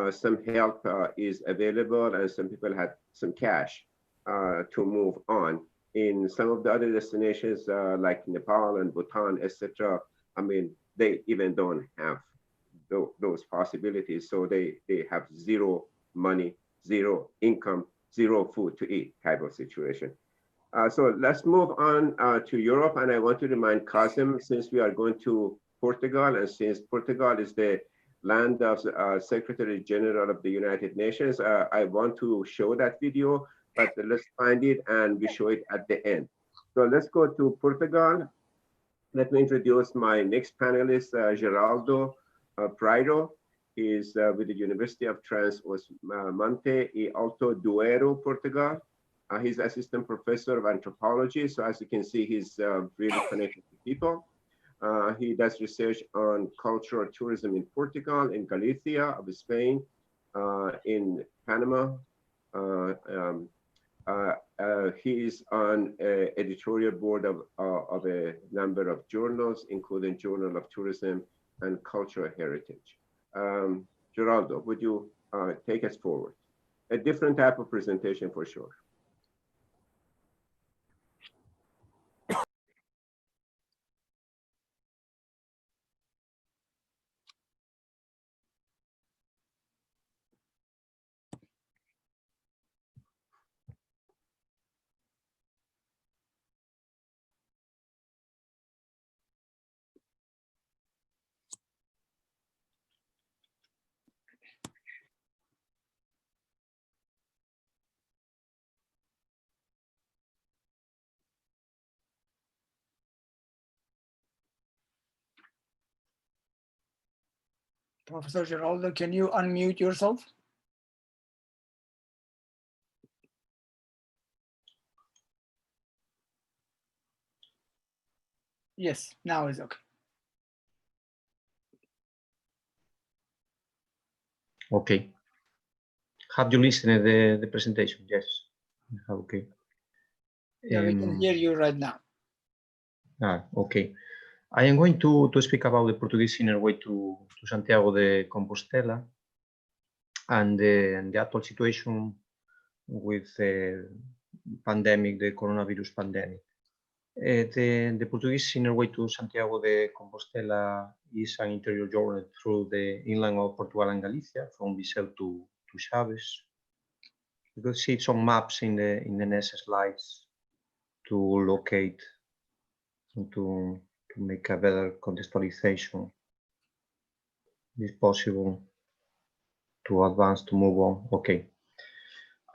some help is available and some people had some cash to move on. In some of the other destinations like Nepal and Bhutan, etc., I mean, they even don't have those possibilities. So they have zero money, zero income, zero food to eat type of situation. So let's move on to Europe. And I want to remind Kazem, since we are going to Portugal, and since Portugal is the land of Secretary General of the United Nations, I want to show that video, but let's find it and we show it at the end. So let's go to Portugal. Let me introduce my next panelist, Xerardo Pereiro. He is with the University of Trás-os-Montes e Alto Douro, Portugal. He's assistant professor of anthropology. So as you can see, he's really connected to people. He does research on cultural tourism in Portugal, in Galicia of Spain, in Panama. He is on editorial board of a number of journals, including Journal of Tourism and Cultural Heritage. Xerardo, would you take us forward? A different type of presentation for sure. Professor Xerardo, can you unmute yourself? Yes, now is okay. Okay. Have you listened to the presentation? Yes. Okay. Yeah, we can hear you right now. Okay. I am going to speak about the Portuguese inner way to Santiago de Compostela and the actual situation with the pandemic, the coronavirus pandemic. The Portuguese inner way to Santiago de Compostela is an interior journey through the inland of Portugal and Galicia, from Viseu to Chaves. You can see some maps in the next slides to locate and to make a better contextualization. It's possible to advance, to move on. Okay.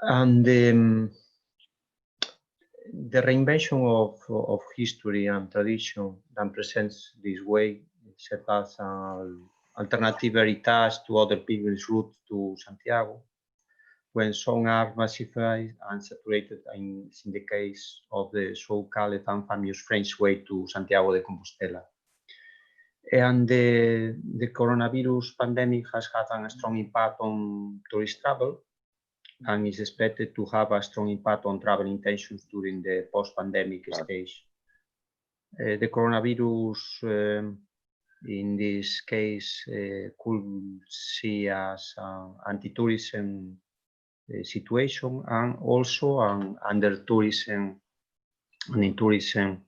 And the reinvention of history and tradition that presents this way set as an alternative heritage to other pilgrims' routes to Santiago, when some are massified and saturated, in the case of the so-called and famous French way to Santiago de Compostela. And the coronavirus pandemic has had a strong impact on tourist travel and is expected to have a strong impact on travel intentions during the post-pandemic stage. The coronavirus, in this case, could see as an anti-tourism situation and also an under-tourism and in tourism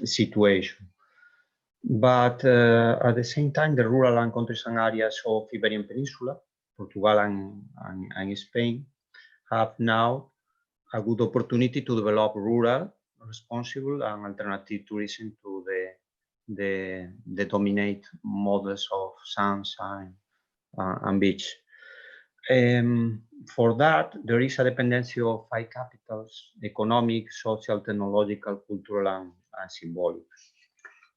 situation. But at the same time, the rural and countryside areas of Iberian Peninsula, Portugal and Spain, have now a good opportunity to develop rural, responsible and alternative tourism to the dominant models of sands and beach. For that, there is a dependency of 5 capitals: economic, social, technological, cultural, and symbolic.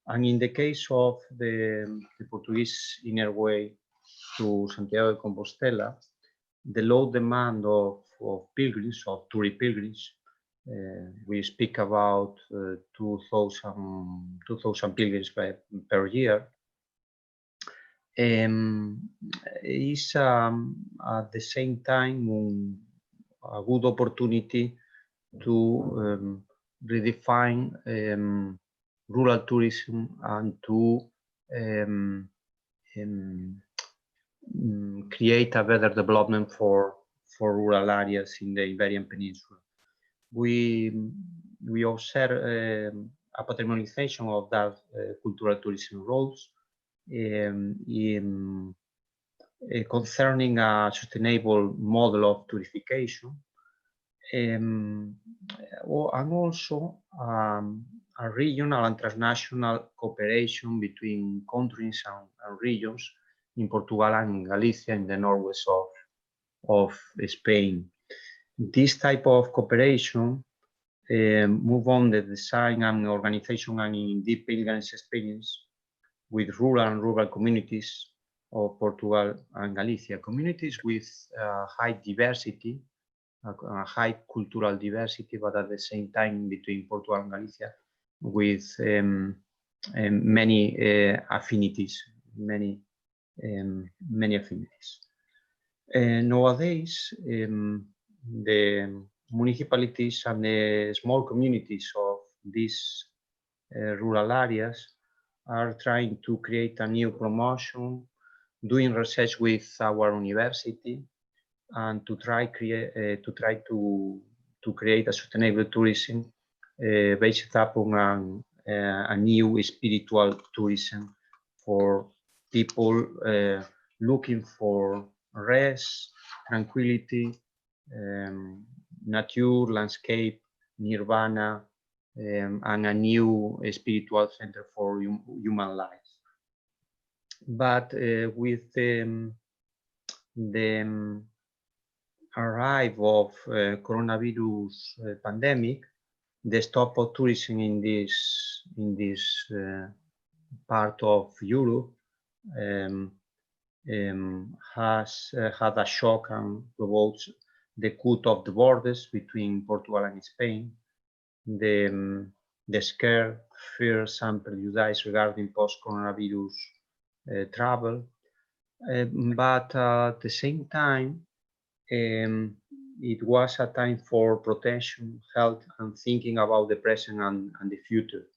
And in the case of the Portuguese inner way to Santiago de Compostela, the low demand of pilgrims, of tourist pilgrims, We speak about 2,000 pilgrims per year. Is at the same time a good opportunity to redefine rural tourism and to create a better development for rural areas in the Iberian Peninsula. We observe a patrimonialization of that cultural tourism roles concerning a sustainable model of tourification, and also a regional and transnational cooperation between countries and regions in Portugal and Galicia in the northwest of Spain. This type of cooperation move on the design and organization and in deep pilgrimage experience with rural communities of Portugal and Galicia, communities with high diversity, high cultural diversity, but at the same time between Portugal and Galicia with many affinities, many affinities. Nowadays, the municipalities and the small communities of these rural areas are trying to create a new promotion, doing research with our university, and to try to create a sustainable tourism based upon a new spiritual tourism for people looking for rest, tranquility, nature, landscape, nirvana, and a new spiritual center for human life. But with the arrival of coronavirus pandemic, the stop of tourism in this part of Europe has had a shock and provoked the cut of the borders between Portugal and Spain, the scare, fears, and prejudice regarding post-coronavirus travel, but at the same time, it was a time for protection, health, and thinking about the present and the future.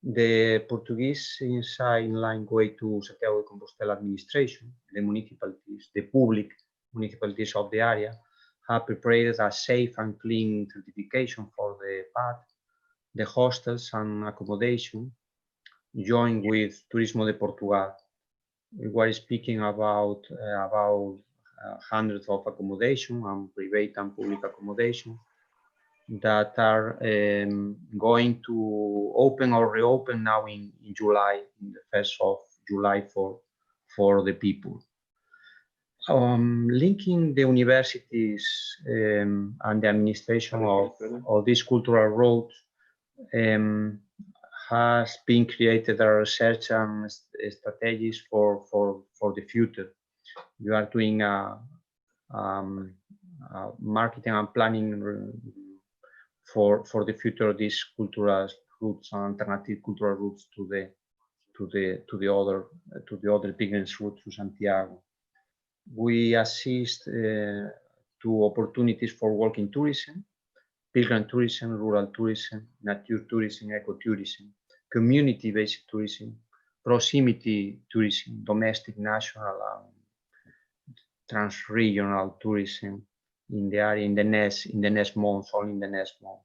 The Portuguese Inside Line Way to Santiago de Compostela administration, the municipalities, the public municipalities of the area, have prepared a safe and clean certification for the path, the hostels and accommodation, joined with Turismo de Portugal. We were speaking about hundreds of accommodation and private and public accommodation that are going to open or reopen now in July, in the 1st of July for the people. Linking the universities and the administration of these cultural roads has been created a research and strategies for the future. You are doing a marketing and planning for the future of these cultural routes and alternative cultural routes to the other pilgrimage routes to Santiago. We assist to opportunities for walking tourism, pilgrim tourism, rural tourism, nature tourism, ecotourism, community-based tourism, proximity tourism, domestic, national, and trans-regional tourism in the area in the next month, only in the next month,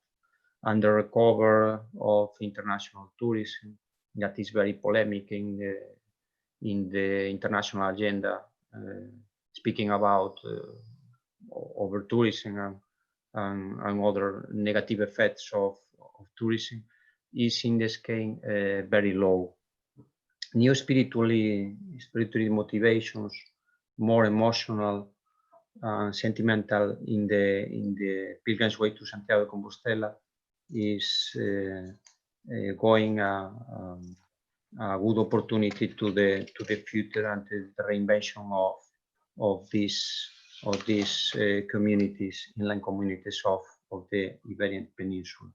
and the recover of international tourism that is very polemic in the international agenda, speaking about over tourism and other negative effects of tourism, is in this case very low. New spiritually motivations, more emotional, sentimental in the pilgrimage way to Santiago de Compostela is going a good opportunity to the future and to the reinvention of these communities, inland communities of the Iberian Peninsula.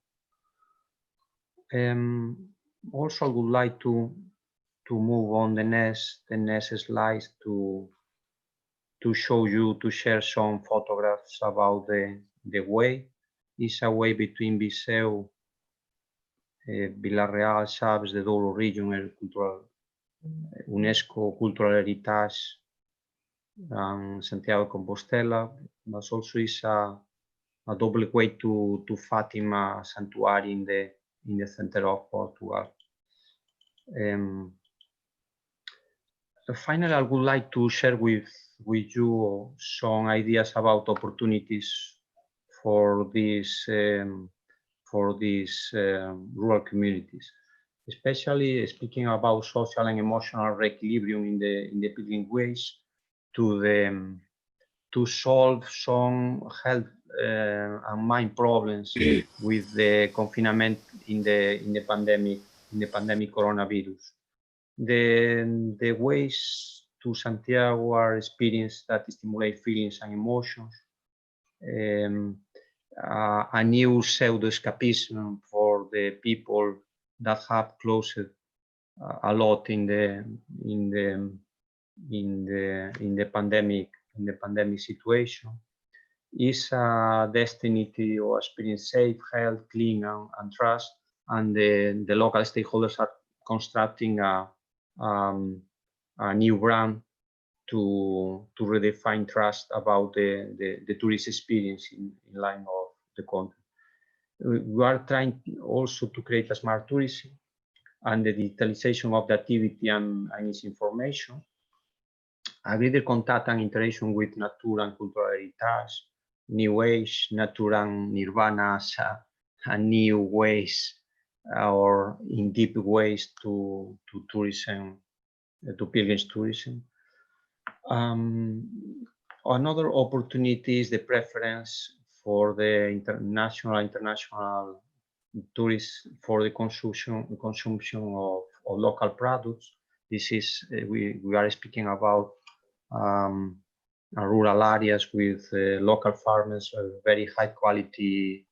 Also, I would like to move on the next slides to share some photographs about the way. It's a way between Viseu, Vila-real, Chaves, the Douro region, UNESCO Cultural Heritage, and Santiago de Compostela, but also is a double way to Fatima Sanctuary in the center of Portugal. Finally, I would like to share with you some ideas about opportunities for these rural communities, especially speaking about social and emotional re-equilibrium in the pilgrim ways to solve some health and mind problems with the confinement in the pandemic coronavirus. The ways to Santiago are experiences that stimulate feelings and emotions. A new pseudo-escapism for the people that have closed a lot in the pandemic situation is a destiny to experience safe, health, clean, and trust. And the local stakeholders are constructing a new brand to redefine trust about the tourist experience in line of the country. We are trying also to create a smart tourism and the digitalization of the activity and its information, a greater contact and interaction with nature and cultural heritage, new age, nature and nirvana as a new ways or in deep ways to tourism, to pilgrimage tourism. Another opportunity is the preference for the international tourists for the consumption of local products. This is we are speaking about rural areas with local farmers, very high quality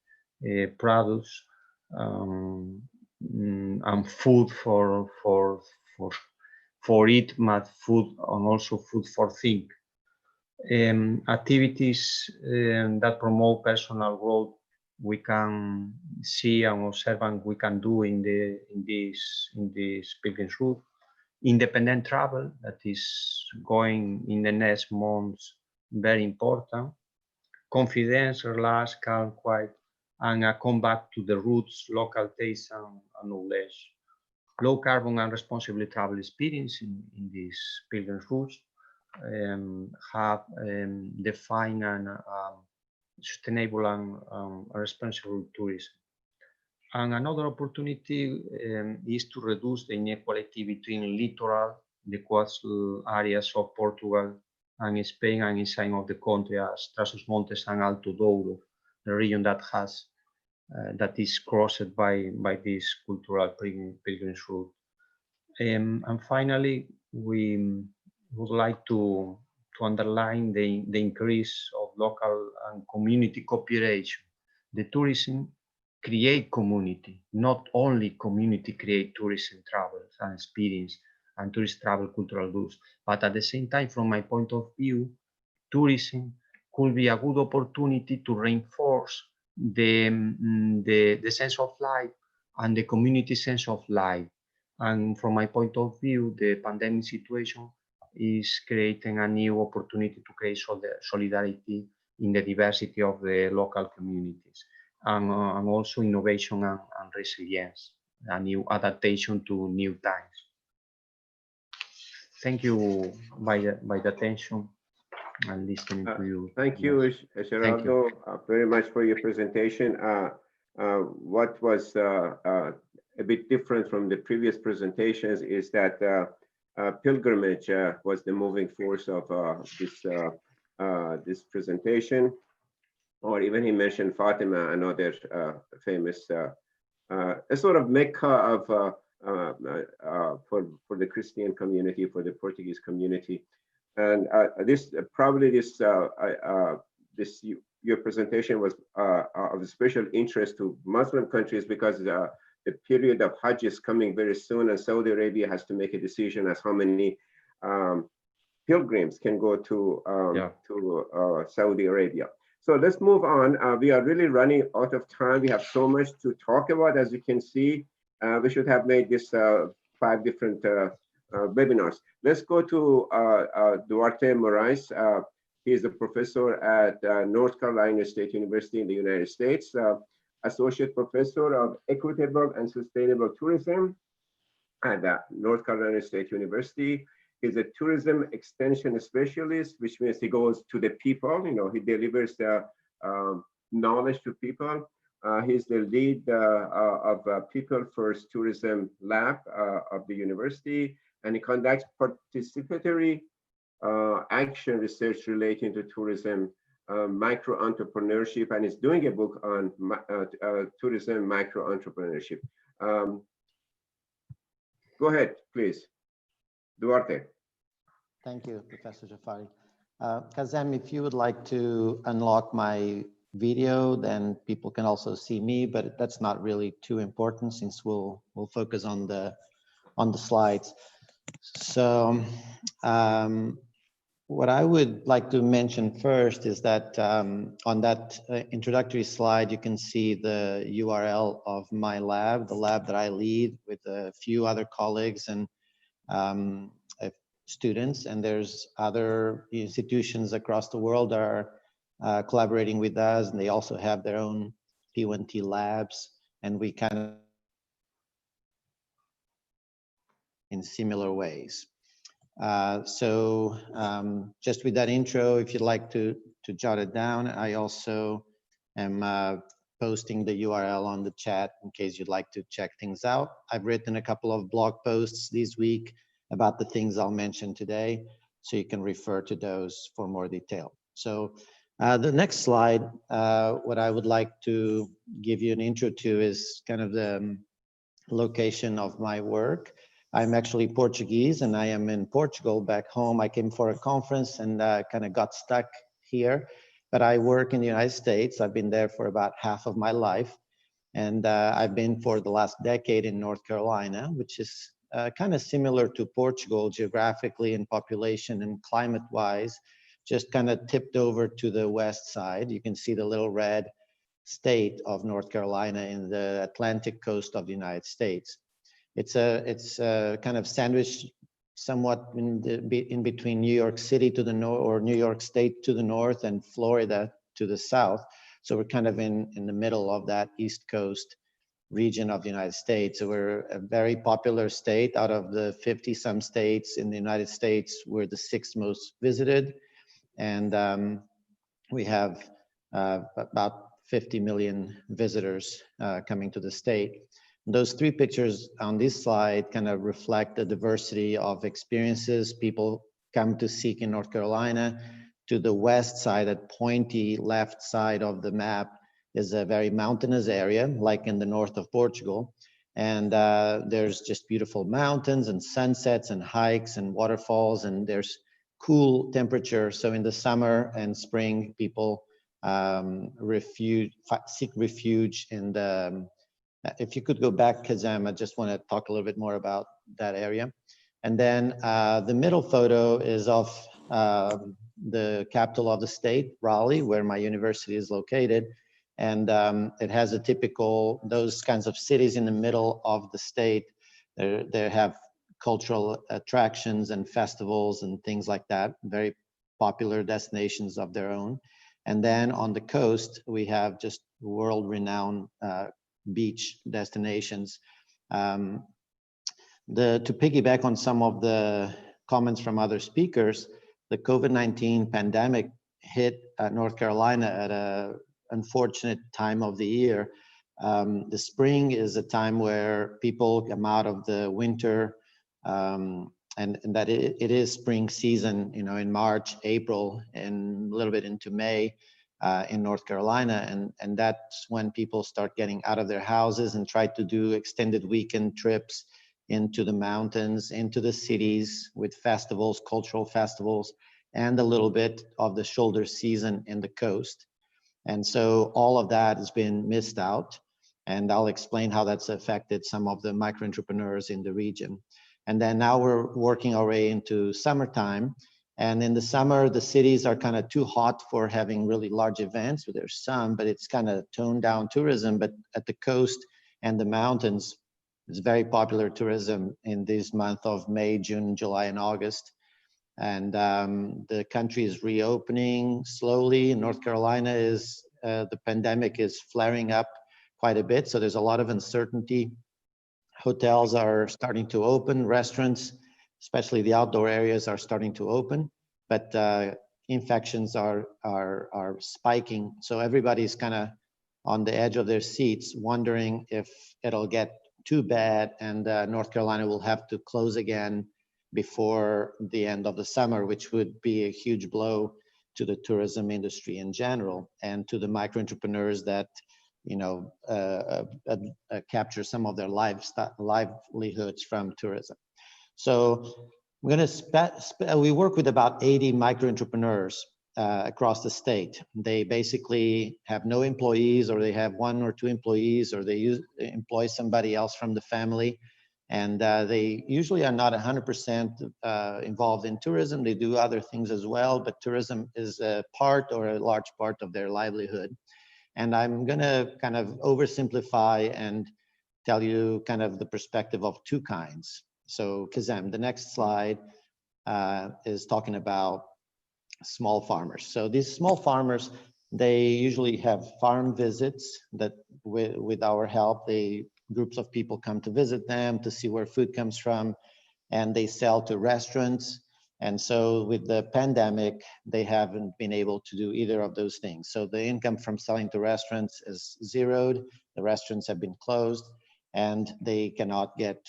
products and food for eat, but food and also food for think. Activities that promote personal growth we can see and observe and we can do in this pilgrimage route. Independent travel that is going in the next months, very important. Confidence, relax, calm, quiet, and a come back to the roots, local taste and knowledge. Low carbon and responsible travel experience in these pilgrimage routes have defined and sustainable and responsible tourism. And another opportunity is to reduce the inequality between littoral, the coastal areas of Portugal and Spain and inside of the country as Trás-os-Montes and Alto Douro, the region that has that is crossed by this cultural pilgrimage route. And finally, we would like to underline the increase of local and community cooperation. The tourism create community, not only community create tourism travels and experience and tourist travel cultural goods, but at the same time, from my point of view, tourism could be a good opportunity to reinforce the sense of life and the community sense of life. And from my point of view, the pandemic situation is creating a new opportunity to create solidarity in the diversity of the local communities, and also innovation and resilience, a new adaptation to new times. Thank you by the attention and listening to you. Thank you, Xerardo, very much for your presentation. What was a bit different from the previous presentations is that pilgrimage was the moving force of this presentation, or even he mentioned Fatima, another famous, a sort of Mecca of for the Christian community, for the Portuguese community. And this your presentation was of special interest to Muslim countries because the period of Hajj is coming very soon, and Saudi Arabia has to make a decision as how many pilgrims can go to Saudi Arabia. So let's move on. We are really running out of time. We have so much to talk about. As you can see, we should have made this 5 different webinars. Let's go to Duarte Morais. He is a professor at North Carolina State University in the United States, associate professor of equitable and sustainable tourism at North Carolina State University. He's a tourism extension specialist, which means he goes to the people. You know, he delivers the knowledge to people. He's the lead of People First Tourism Lab of the university, and he conducts participatory action research relating to tourism, micro-entrepreneurship, and is doing a book on tourism micro-entrepreneurship. Go ahead, please. Duarte. Thank you, Professor Jafari. Kazem, if you would like to unlock my video, then people can also see me, but that's not really too important since we'll focus on the slides. So what I would like to mention first is that on that introductory slide, you can see the URL of my lab, the lab that I lead with a few other colleagues and students, and there's other institutions across the world that are collaborating with us, and they also have their own P1T labs, and we kind of in similar ways. So just with that intro, if you'd like to jot it down, I also am posting the URL on the chat in case you'd like to check things out. I've written a couple of blog posts this week about the things I'll mention today, so you can refer to those for more detail. So the next slide, what I would like to give you an intro to is kind of the location of my work. I'm actually Portuguese and I am in Portugal back home. I came for a conference and kind of got stuck here, but I work in the United States. I've been there for about half of my life. And I've been for the last decade in North Carolina, which is kind of similar to Portugal geographically and population and climate-wise, just kind of tipped over to the west side. You can see the little red state of North Carolina in the Atlantic coast of the United States. It's a kind of sandwiched somewhat in between New York City to the north, or New York State to the north, and Florida to the south. So we're kind of in the middle of that East Coast region of the United States. So we're a very popular state. Out of the 50-some states in the United States, we're the 6th most visited. And we have about 50 million visitors coming to the state. Those 3 pictures on this slide kind of reflect the diversity of experiences people come to seek in North Carolina. To the west side, that pointy left side of the map, is a very mountainous area, like in the north of Portugal. And there's just beautiful mountains and sunsets and hikes and waterfalls, and there's cool temperature. So in the summer and spring, people seek refuge in the, if you could go back, Kazem, I just want to talk a little bit more about that area. And then the middle photo is of the capital of the state, Raleigh, where my university is located. And it has a typical, those kinds of cities in the middle of the state. They have cultural attractions and festivals and things like that, very popular destinations of their own. And then on the coast, we have just world-renowned beach destinations. To piggyback on some of the comments from other speakers, the COVID-19 pandemic hit North Carolina at an unfortunate time of the year. The spring is a time where people come out of the winter, and that it is spring season, you know, in March, April, and a little bit into May in North Carolina. And that's when people start getting out of their houses and try to do extended weekend trips into the mountains, into the cities with festivals, cultural festivals, and a little bit of the shoulder season in the coast. And so all of that has been missed out. And I'll explain how that's affected some of the micro entrepreneurs in the region. And then now we're working our way into summertime. And in the summer, the cities are kind of too hot for having really large events. There's some, but it's kind of toned down tourism. But at the coast and the mountains, it's very popular tourism in this month of May, June, July, and August. And the country is reopening slowly. In North Carolina, the pandemic is flaring up quite a bit. So there's a lot of uncertainty. Hotels are starting to open, restaurants, especially the outdoor areas, are starting to open, but infections are spiking. So everybody's kind of on the edge of their seats, wondering if it'll get too bad and North Carolina will have to close again before the end of the summer, which would be a huge blow to the tourism industry in general and to the micro entrepreneurs that capture some of their livelihoods from tourism. So we work with about 80 micro entrepreneurs across the state. They basically have no employees, or they have 1 or 2 employees, or they employ somebody else from the family. And they usually are not 100% involved in tourism. They do other things as well, but tourism is a part or a large part of their livelihood. And I'm gonna kind of oversimplify and tell you kind of the perspective of 2 kinds. So Kazem, the next slide is talking about small farmers. So these small farmers, they usually have farm visits that with our help, groups of people come to visit them to see where food comes from, and they sell to restaurants. And so with the pandemic, they haven't been able to do either of those things. So the income from selling to restaurants is zeroed. The restaurants have been closed, and they cannot get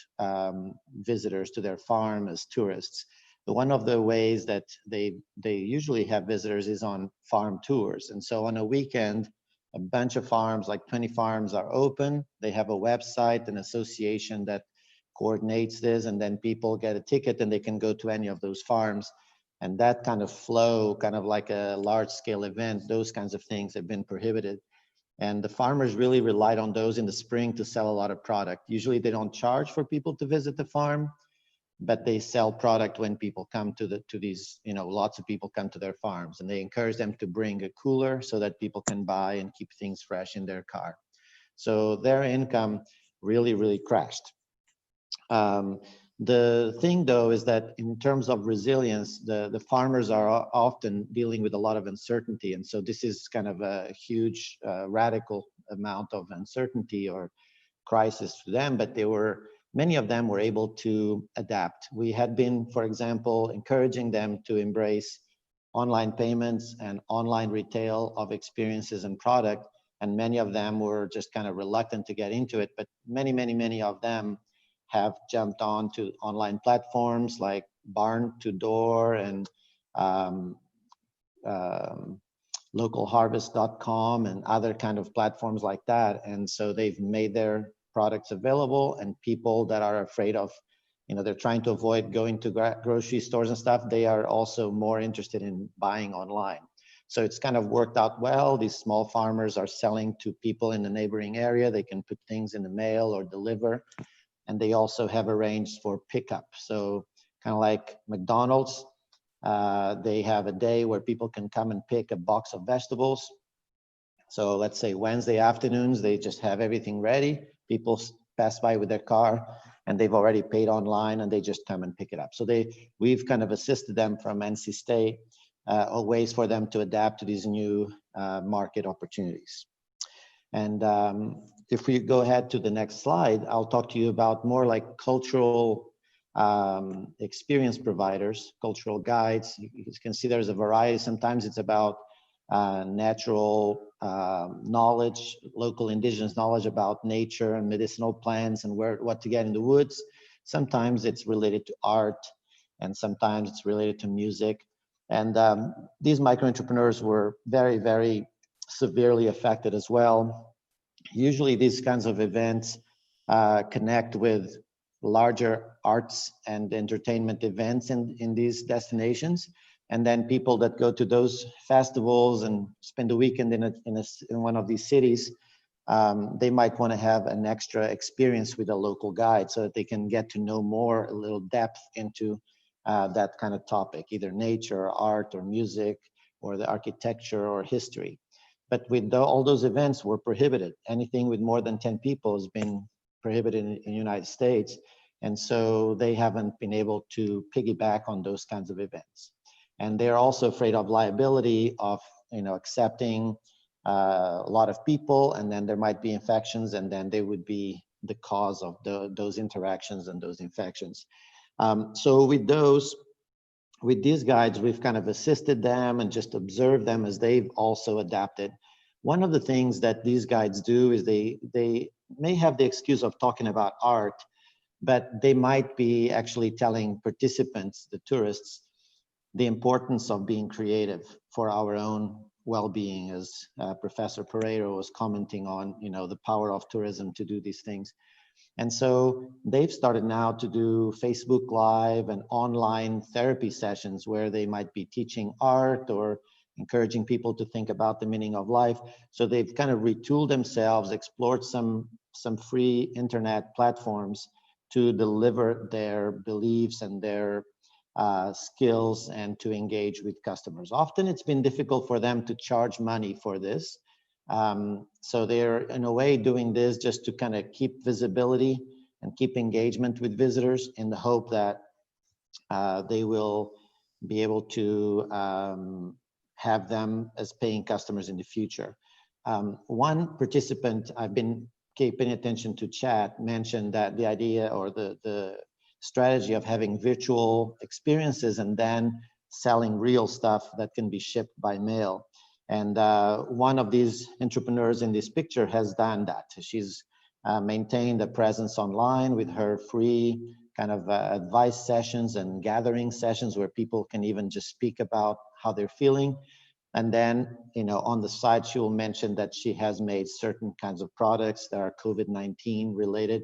visitors to their farm as tourists. One of the ways that they usually have visitors is on farm tours. And so on a weekend, a bunch of farms, like 20 farms, are open. They have a website, an association that coordinates this, and then people get a ticket and they can go to any of those farms. And that kind of flow, kind of like a large scale event, those kinds of things have been prohibited. And the farmers really relied on those in the spring to sell a lot of product. Usually they don't charge for people to visit the farm, but they sell product when people come to these, lots of people come to their farms, and they encourage them to bring a cooler so that people can buy and keep things fresh in their car. So their income really, really crashed. The thing though is that in terms of resilience, the farmers are often dealing with a lot of uncertainty. And so this is kind of a huge radical amount of uncertainty or crisis to them, but many of them were able to adapt. We had been, for example, encouraging them to embrace online payments and online retail of experiences and product. And many of them were just kind of reluctant to get into it, but many of them have jumped on to online platforms like Barn to Door and localharvest.com and other kind of platforms like that. And so they've made their products available, and people that are afraid of, they're trying to avoid going to grocery stores and stuff, they are also more interested in buying online. So it's kind of worked out well. These small farmers are selling to people in the neighboring area. They can put things in the mail or deliver. And they also have arranged for pickup. So kind of like McDonald's, they have a day where people can come and pick a box of vegetables. So let's say Wednesday afternoons, they just have everything ready. People pass by with their car and they've already paid online, and they just come and pick it up. So we've kind of assisted them from NC State, ways for them to adapt to these new market opportunities. And if we go ahead to the next slide, I'll talk to you about more like cultural experience providers, cultural guides. You can see there's a variety. Sometimes it's about natural knowledge, local indigenous knowledge about nature and medicinal plants and what to get in the woods. Sometimes it's related to art, and sometimes it's related to music. And these micro entrepreneurs were very, very severely affected as well. Usually these kinds of events connect with larger arts and entertainment events in these destinations. And then people that go to those festivals and spend a weekend in one of these cities, they might want to have an extra experience with a local guide so that they can get to know more, a little depth into that kind of topic, either nature, or art, or music, or the architecture, or history. But with all those events were prohibited. Anything with more than 10 people has been prohibited in the United States. And so they haven't been able to piggyback on those kinds of events. And they're also afraid of liability of, accepting a lot of people, and then there might be infections, and then they would be the cause of those interactions and those infections. So with these guides, we've kind of assisted them and just observed them as they've also adapted. One of the things that these guides do is they may have the excuse of talking about art, but they might be actually telling participants, the tourists, the importance of being creative for our own well-being, as Professor Pereiro was commenting on, the power of tourism to do these things. And so they've started now to do Facebook Live and online therapy sessions where they might be teaching art or encouraging people to think about the meaning of life. So they've kind of retooled themselves, explored some free internet platforms to deliver their beliefs and their skills and to engage with customers. Often it's been difficult for them to charge money for this. So they're in a way doing this just to kind of keep visibility and keep engagement with visitors in the hope that they will be able to have them as paying customers in the future. One participant, I've been paying attention to chat, mentioned that the idea or the strategy of having virtual experiences and then selling real stuff that can be shipped by mail. And one of these entrepreneurs in this picture has done that. She's maintained a presence online with her free kind of advice sessions and gathering sessions where people can even just speak about how they're feeling. And then, on the side, she will mention that she has made certain kinds of products that are COVID-19 related,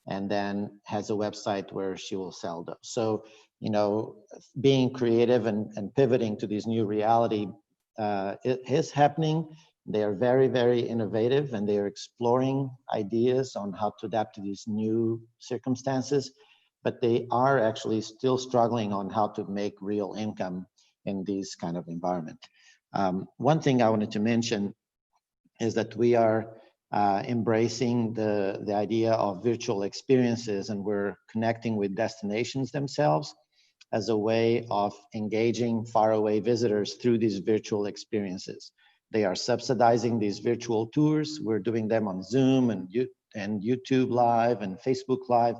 and then has a website where she will sell those. So, being creative and pivoting to this new reality, it is happening. They are very, very innovative, and they are exploring ideas on how to adapt to these new circumstances, but they are actually still struggling on how to make real income in these kind of environment. One thing I wanted to mention is that we are embracing the idea of virtual experiences, and we're connecting with destinations themselves as a way of engaging faraway visitors through these virtual experiences. They are subsidizing these virtual tours. We're doing them on Zoom and YouTube Live and Facebook Live,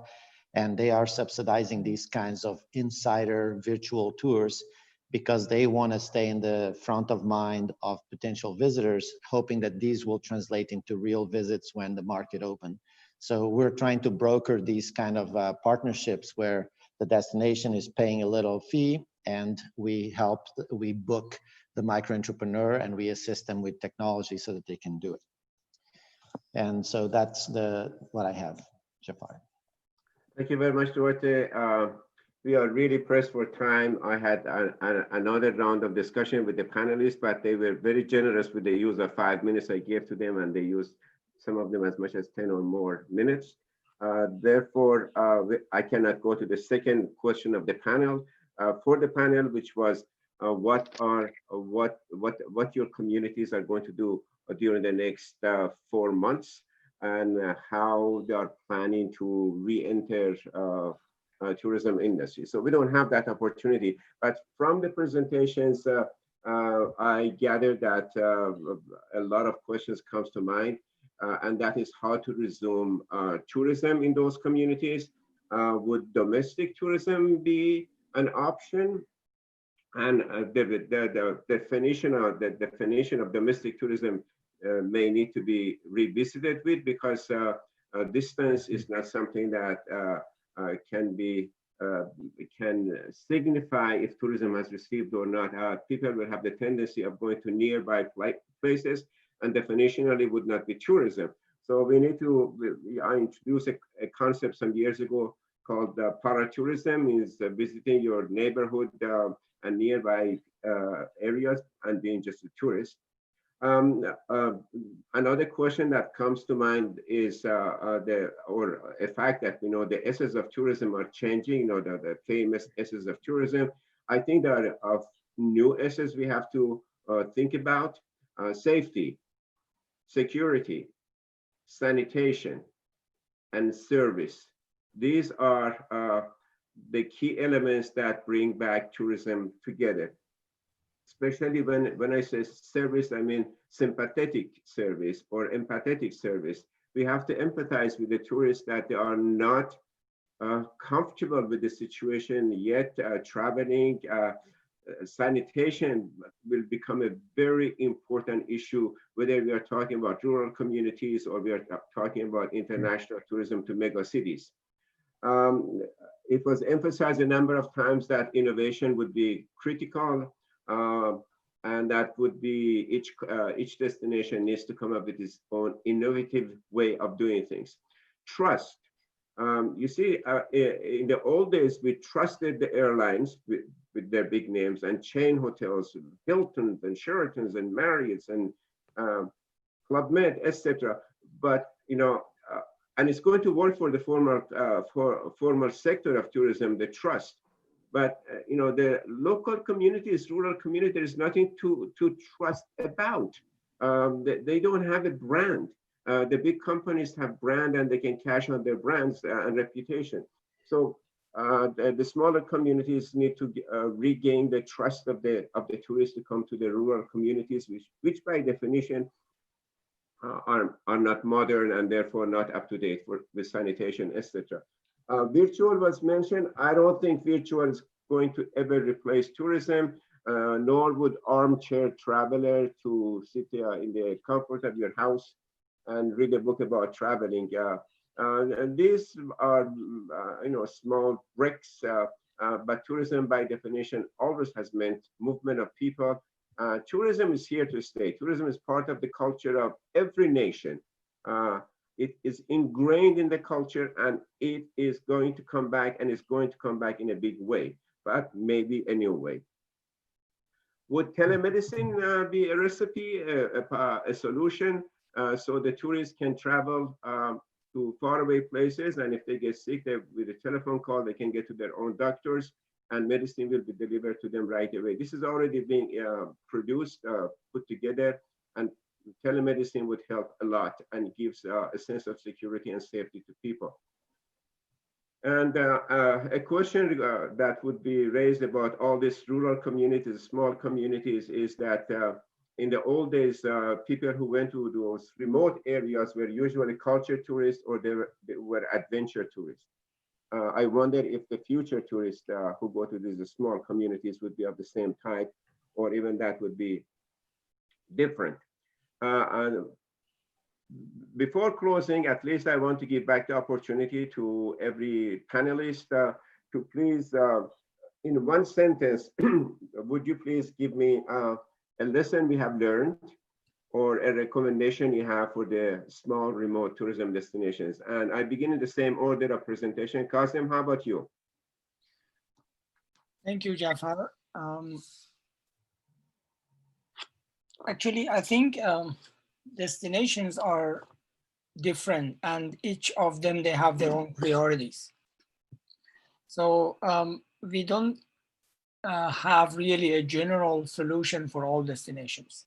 and they are subsidizing these kinds of insider virtual tours because they want to stay in the front of mind of potential visitors, hoping that these will translate into real visits when the market opens. So we're trying to broker these kind of partnerships where the destination is paying a little fee, and we book the micro entrepreneur and we assist them with technology so that they can do it. And so that's what I have, Jafar. Thank you very much, Duarte. We are really pressed for time. I had another round of discussion with the panelists, but they were very generous with the use of 5 minutes I gave to them, and they used some of them as much as 10 or more minutes. Therefore, I cannot go to the second question of the panel. For the panel, which was what your communities are going to do during the next 4 months, and how they are planning to re-enter tourism industry. So we don't have that opportunity, but from the presentations, I gather that a lot of questions comes to mind, and that is how to resume tourism in those communities. Would domestic tourism be an option? And the definition of domestic tourism may need to be revisited with, because distance is not something that can signify if tourism has received or not. People will have the tendency of going to nearby places, and definitionally would not be tourism. So we need to, I introduced a concept some years ago called paratourism, is visiting your neighborhood and nearby areas and being just a tourist. Another question that comes to mind is a fact that, you know, the essence of tourism are changing, you know, the famous essence of tourism. I think there are new essence we have to think about: safety, security, sanitation, and service. These are the key elements that bring back tourism together. Especially when I say service, I mean sympathetic service or empathetic service. We have to empathize with the tourists that they are not comfortable with the situation yet. Traveling, sanitation will become a very important issue, whether we are talking about rural communities or we are talking about international tourism to mega cities. It was emphasized a number of times that innovation would be critical, and that would be each destination needs to come up with its own innovative way of doing things. Trust. You see, in the old days, we trusted the airlines with their big names and chain hotels, Hiltons and Sheratons and Marriotts and Club Med, etc. But, you know, and it's going to work for the formal sector of tourism, the trust. But you know, the local communities, rural community, there's nothing to trust about. They don't have a brand. The big companies have brand, and they can cash on their brands and reputation. So the smaller communities need to regain the trust of the tourists to come to the rural communities, which by definition are not modern and therefore not up to date with sanitation, etc. Virtual was mentioned. I don't think virtual is going to ever replace tourism, nor would armchair traveler to sit in the comfort of your house and read a book about traveling. And these are, you know, small bricks, but tourism by definition always has meant movement of people. Tourism is here to stay. Tourism is part of the culture of every nation. It is ingrained in the culture, and it is going to come back, and it's going to come back in a big way, but maybe a new way. Would telemedicine be a recipe, a solution, so the tourists can travel to faraway places, and if they get sick, with a telephone call, they can get to their own doctors, and medicine will be delivered to them right away. This is already being produced, put together, and telemedicine would help a lot and gives a sense of security and safety to people. And a question that would be raised about all these rural communities, small communities, is that in the old days, people who went to those remote areas were usually culture tourists, or they were adventure tourists. I wonder if the future tourists who go to these small communities would be of the same type, or even that would be different. And before closing, at least I want to give back the opportunity to every panelist to please, in one sentence, would you please give me a lesson we have learned or a recommendation you have for the small remote tourism destinations? And I begin in the same order of presentation. Kazem, how about you? Thank you, Jafar. Actually, I think destinations are different, and each of them, they have their own priorities. So we don't have really a general solution for all destinations.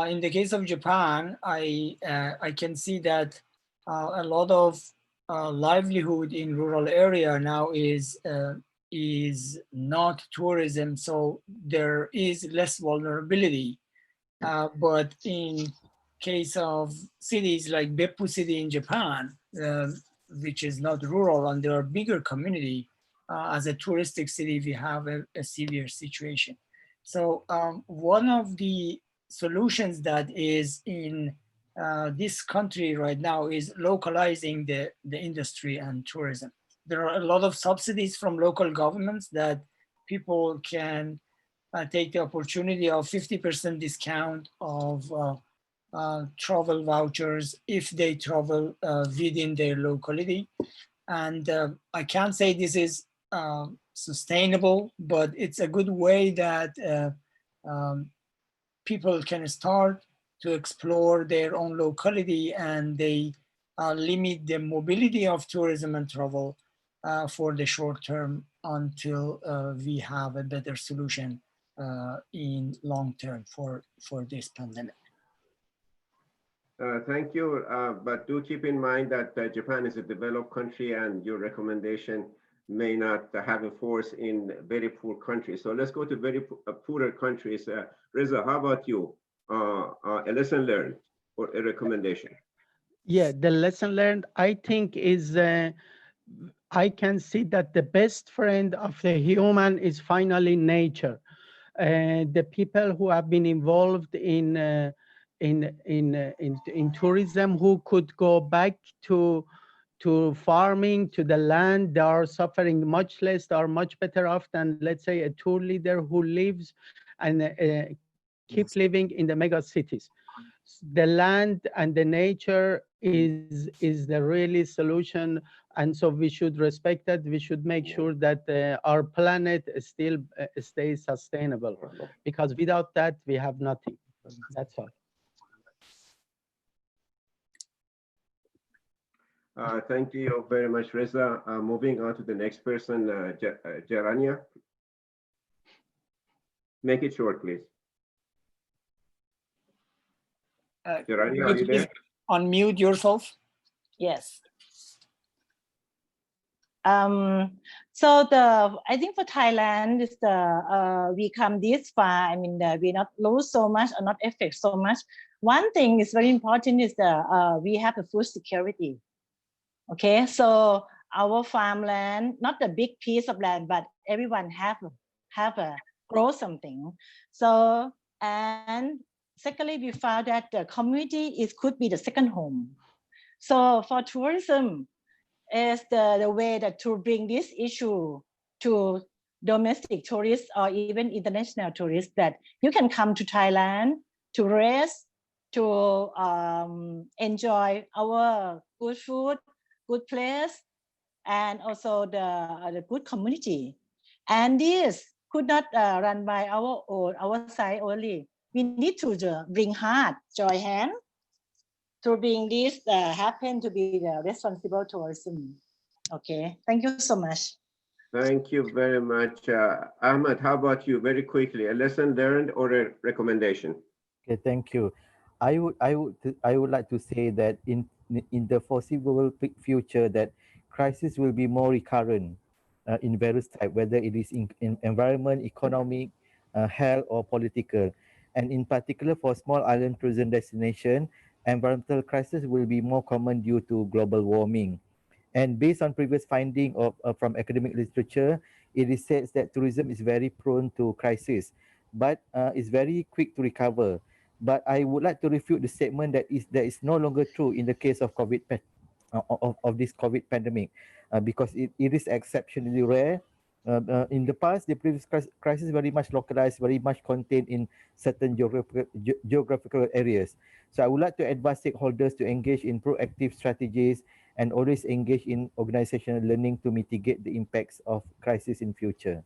In the case of Japan, I can see that a lot of livelihood in rural area now is not tourism, so there is less vulnerability. But in case of cities like Beppu City in Japan, which is not rural and there are bigger community, as a touristic city, we have a severe situation. So one of the solutions that is in this country right now is localizing the industry and tourism. There are a lot of subsidies from local governments that people can take the opportunity of 50% discount of travel vouchers if they travel within their locality. And I can't say this is sustainable, but it's a good way that people can start to explore their own locality, and they limit the mobility of tourism and travel for the short term until we have a better solution in long term for this pandemic. Thank you, but do keep in mind that Japan is a developed country and your recommendation may not have a force in very poor countries. So let's go to very poorer countries. Reza, how about you? A lesson learned or a recommendation? Yeah, the lesson learned, I think, is I can see that the best friend of the human is finally nature. The people who have been involved in tourism, who could go back to farming, to the land, they are suffering much less, they are much better off than, let's say, a tour leader who lives and keep living in the mega cities. The land and the nature is the really solution, and so we should respect that. We should make sure that our planet still stays sustainable, because without that we have nothing. That's all. Thank you very much, Reza. Moving on to the next person, Jaranya. Make it short, please. Jaranya, are you there? Unmute yourself. Yes. So I think for Thailand is we come this far. I mean, we not lose so much or not affect so much. One thing is very important is we have the food security. Okay, so our farmland, not a big piece of land, but everyone have a grow something. So, and secondly, we found that the community could be the second home. So for tourism is the way that to bring this issue to domestic tourists or even international tourists, that you can come to Thailand to rest, to enjoy our good food, good place, and also the good community. And this could not run by our side only. We need to bring heart, join hand to bring this happen to be the responsible tourism. Okay, thank you so much. Thank you very much. Ahmad, how about you? Very quickly, a lesson learned or a recommendation? Okay, thank you. I would like to say that in the foreseeable future, that crisis will be more recurrent in various types, whether it is in environment, economic, health, or political. And in particular, for small island tourism destination, environmental crisis will be more common due to global warming. And based on previous finding from academic literature, it is said that tourism is very prone to crisis, but is very quick to recover. But I would like to refute the statement that is no longer true in the case of this COVID pandemic, because it is exceptionally rare. In the past, the previous crisis very much localized, very much contained in certain geographical areas. So I would like to advise stakeholders to engage in proactive strategies and always engage in organizational learning to mitigate the impacts of crisis in future.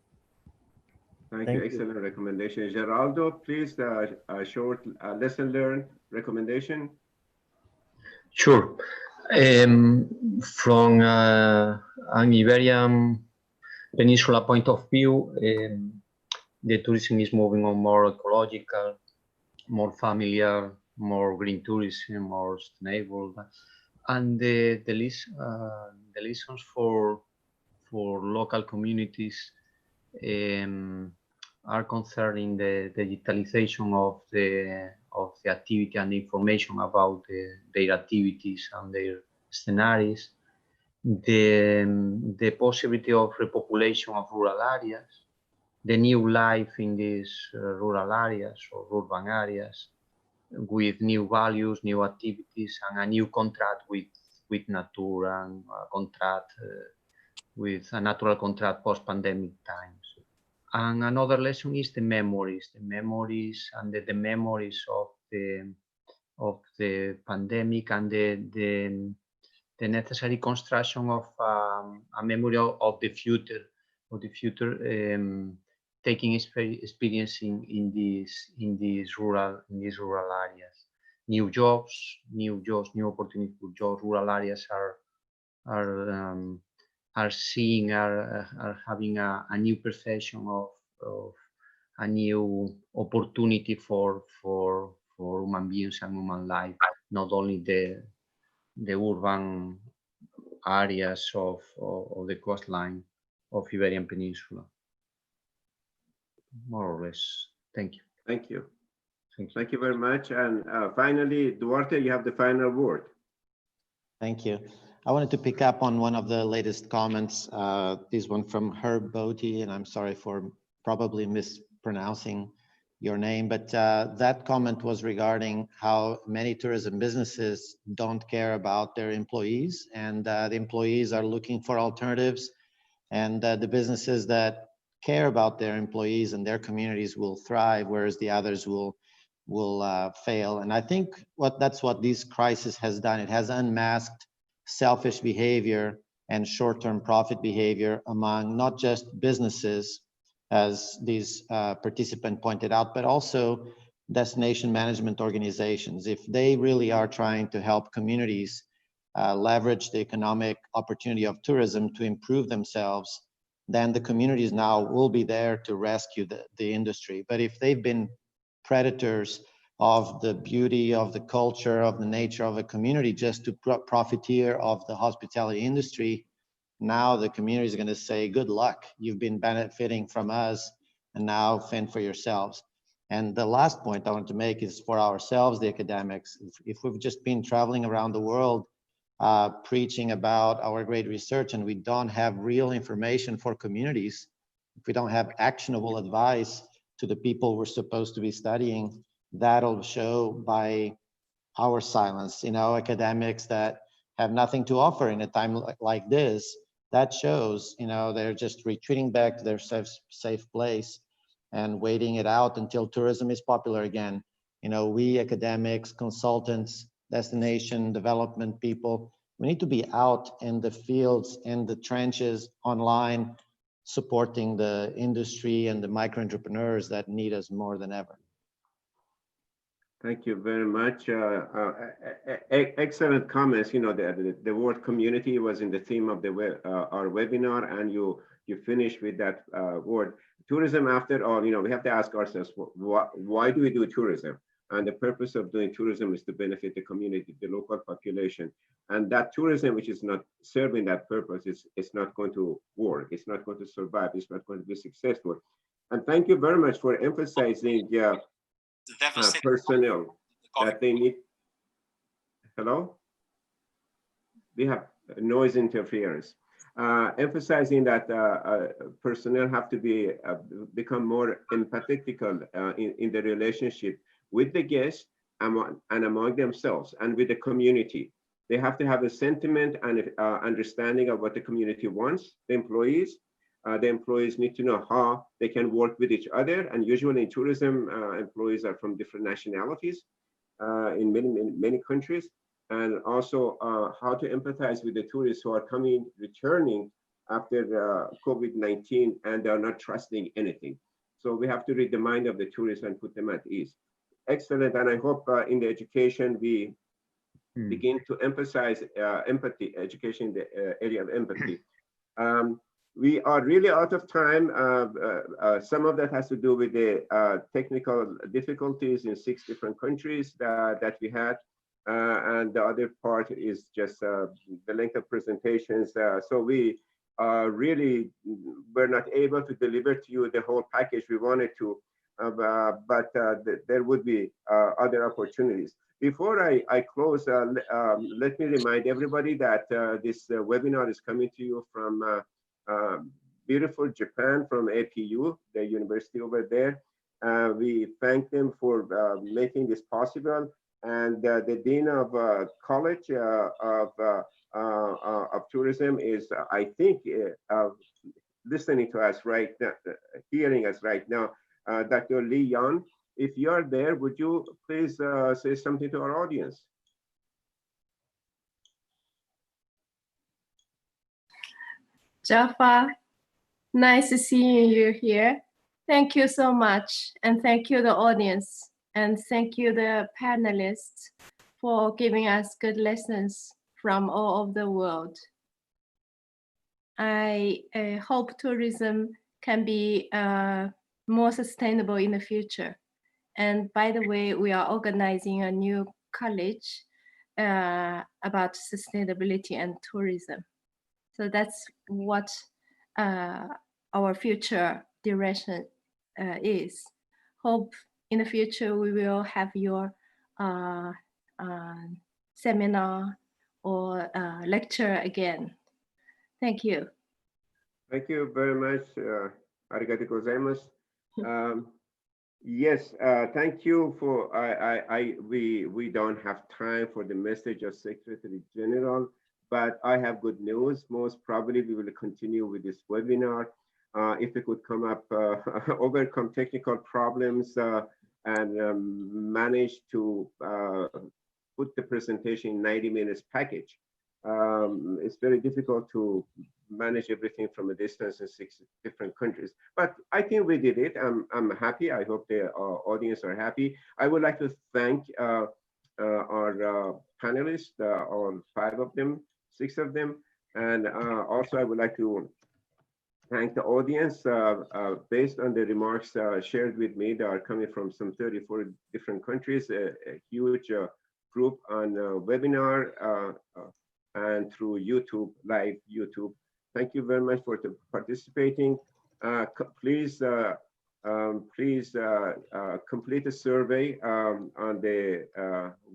Thank you. Excellent recommendation. Xerardo, please, a short lesson learned recommendation. Sure. From an Iberian Peninsula point of view, the tourism is moving on more ecological, more familiar, more green tourism, more sustainable. And the lessons for local communities are concerning the digitalization of the activity and information about their activities and their scenarios, the possibility of repopulation of rural areas, the new life in these rural areas or urban areas, with new values, new activities, and a new contract with nature and with a natural contract post-pandemic times. And another lesson is the memories and the memories of the pandemic, and the necessary construction of a memory of the future future, taking experience in these rural areas. New jobs, new opportunities for jobs. Rural areas are having a new perception of a new opportunity for human beings and human life, not only the urban areas of the coastline of Iberian Peninsula. More or less. Thank you. Thank you. Thank you. Thank you very much. And finally, Duarte, you have the final word. Thank you. I wanted to pick up on one of the latest comments, this one from Herb Botie, and I'm sorry for probably mispronouncing your name, but that comment was regarding how many tourism businesses don't care about their employees, and the employees are looking for alternatives, and the businesses that care about their employees and their communities will thrive, whereas the others will fail. And I think that's what this crisis has done. It has unmasked selfish behavior and short-term profit behavior among not just businesses, as these participant pointed out, but also destination management organizations. If they really are trying to help communities leverage the economic opportunity of tourism to improve themselves, then the communities now will be there to rescue the industry. But if they've been predators of the beauty, of the culture, of the nature of a community, just to profiteer of the hospitality industry, now the community is going to say, good luck, you've been benefiting from us, and now fend for yourselves. And the last point I want to make is for ourselves, the academics. If we've just been traveling around the world preaching about our great research and we don't have real information for communities, if we don't have actionable advice to the people we're supposed to be studying, that'll show by our silence. You know, academics that have nothing to offer in a time like this, that shows, you know, they're just retreating back to their safe place and waiting it out until tourism is popular again. You know, we academics, consultants, destination development people, we need to be out in the fields, in the trenches, online, supporting the industry and the micro entrepreneurs that need us more than ever. Thank you very much. Excellent comments. You know, the word community was in the theme of our webinar, and you finished with that word. Tourism, after all, you know, we have to ask ourselves, why do we do tourism? And the purpose of doing tourism is to benefit the community, the local population. And that tourism, which is not serving that purpose, it's not going to work. It's not going to survive. It's not going to be successful. And thank you very much for emphasizing personnel that they need. Hello? We have noise interference. Emphasizing that personnel have to be become more empathetical in the relationship with the guests and among themselves and with the community. They have to have a sentiment and understanding of what the community wants, the employees. The employees need to know how they can work with each other. And usually in tourism, employees are from different nationalities in many countries. And also how to empathize with the tourists who are returning after COVID-19, and they're not trusting anything. So we have to read the mind of the tourists and put them at ease. Excellent. And I hope in the education, we begin to emphasize empathy, education in the area of empathy. We are really out of time. Some of that has to do with the technical difficulties in 6 different countries that we had. And the other part is just the length of presentations. So we really were not able to deliver to you the whole package we wanted to, but there would be other opportunities. Before I close, let me remind everybody that this webinar is coming to you from beautiful Japan, from APU, the university over there. We thank them for making this possible. And the Dean of College of Tourism is, I think, listening to us right now, hearing us right now, Dr. Lee Yan. If you're there, would you please say something to our audience? Jafar, Nice seeing you here. Thank you so much. And thank you, the audience. And thank you, the panelists, for giving us good lessons from all over the world. I hope tourism can be more sustainable in the future. And by the way, we are organizing a new college about sustainability and tourism. So that's what our future direction is. Hope in the future we will have your seminar or lecture again. Thank you. Thank you very much. Arigato gozaimasu. Yes, thank you for, we don't have time for the message of Secretary General, but I have good news. Most probably we will continue with this webinar. If we could come up, overcome technical problems and manage to put the presentation in 90 minutes package. It's very difficult to manage everything from a distance in 6 different countries, but I think we did it. I'm happy. I hope the audience are happy. I would like to thank our panelists, all 5 of them, 6 of them, and also I would like to thank the audience. Based on the remarks shared with me, they are coming from some 34 different countries, a huge group on webinar and through YouTube, live YouTube. Thank you very much for participating. Please complete a survey on the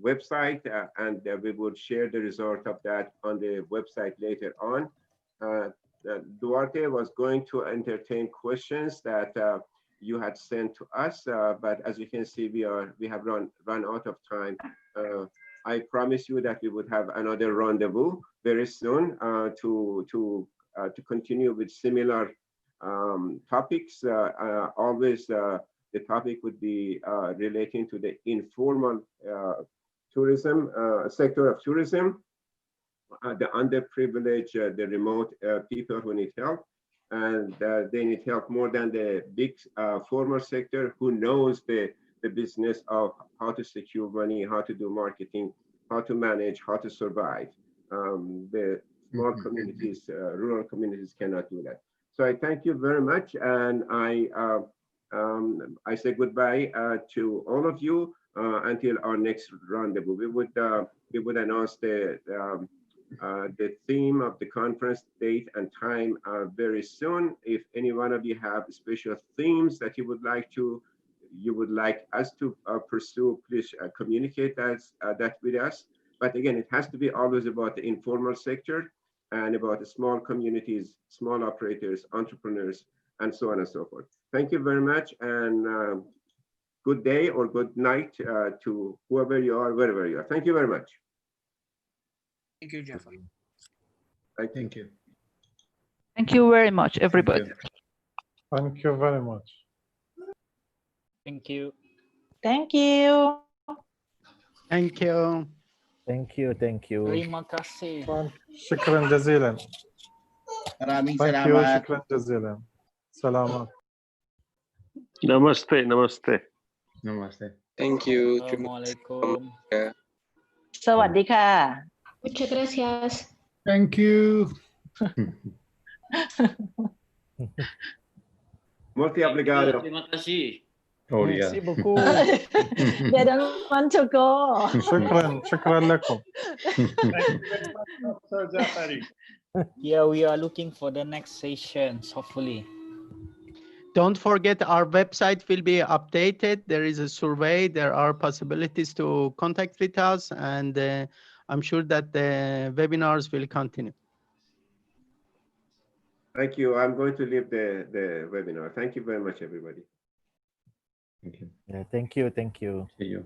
website, and we will share the result of that on the website later on. Duarte was going to entertain questions that you had sent to us, but as you can see, we have run out of time. I promise you that we would have another rendezvous very soon to continue with similar topics. Always the topic would be relating to the informal tourism sector of tourism, the underprivileged, the remote people who need help, and they need help more than the big formal sector who knows the business of how to secure money, how to do marketing, how to manage, how to survive. The small communities, rural communities cannot do that. So I thank you very much, and I say goodbye to all of you until our next rendezvous. We would announce the theme of the conference, date and time very soon. If any one of you have special themes that you would like us to pursue, please communicate that with us. But again, it has to be always about the informal sector and about the small communities, small operators, entrepreneurs, and so on and so forth. Thank you very much, and good day or good night to whoever you are, wherever you are. Thank you very much. Thank you, Jafar. Thank you. Thank you very much, everybody. Thank you very much. Thank you. Thank you. Thank you. Thank you. Thank you. Terima kasih. شكرا جزيلا. Maraming Thank you. salamat. شكرا جزيلا. Salamat. Namaste. Namaste. Namaste. Thank you. Assalamualaikum.สวัสดีค่ะ Muchas gracias. Thank you. Multi obrigado. Terima kasih. Obrigado. Merci beaucoup. They don't want to go. شكرا لكم. Yeah, we are looking for the next sessions, hopefully. Don't forget our website will be updated. There is a survey. There are possibilities to contact with us, and I'm sure that the webinars will continue. Thank you. I'm going to leave the webinar. Thank you very much, everybody. Thank you. Yeah, thank you. Thank you. See you.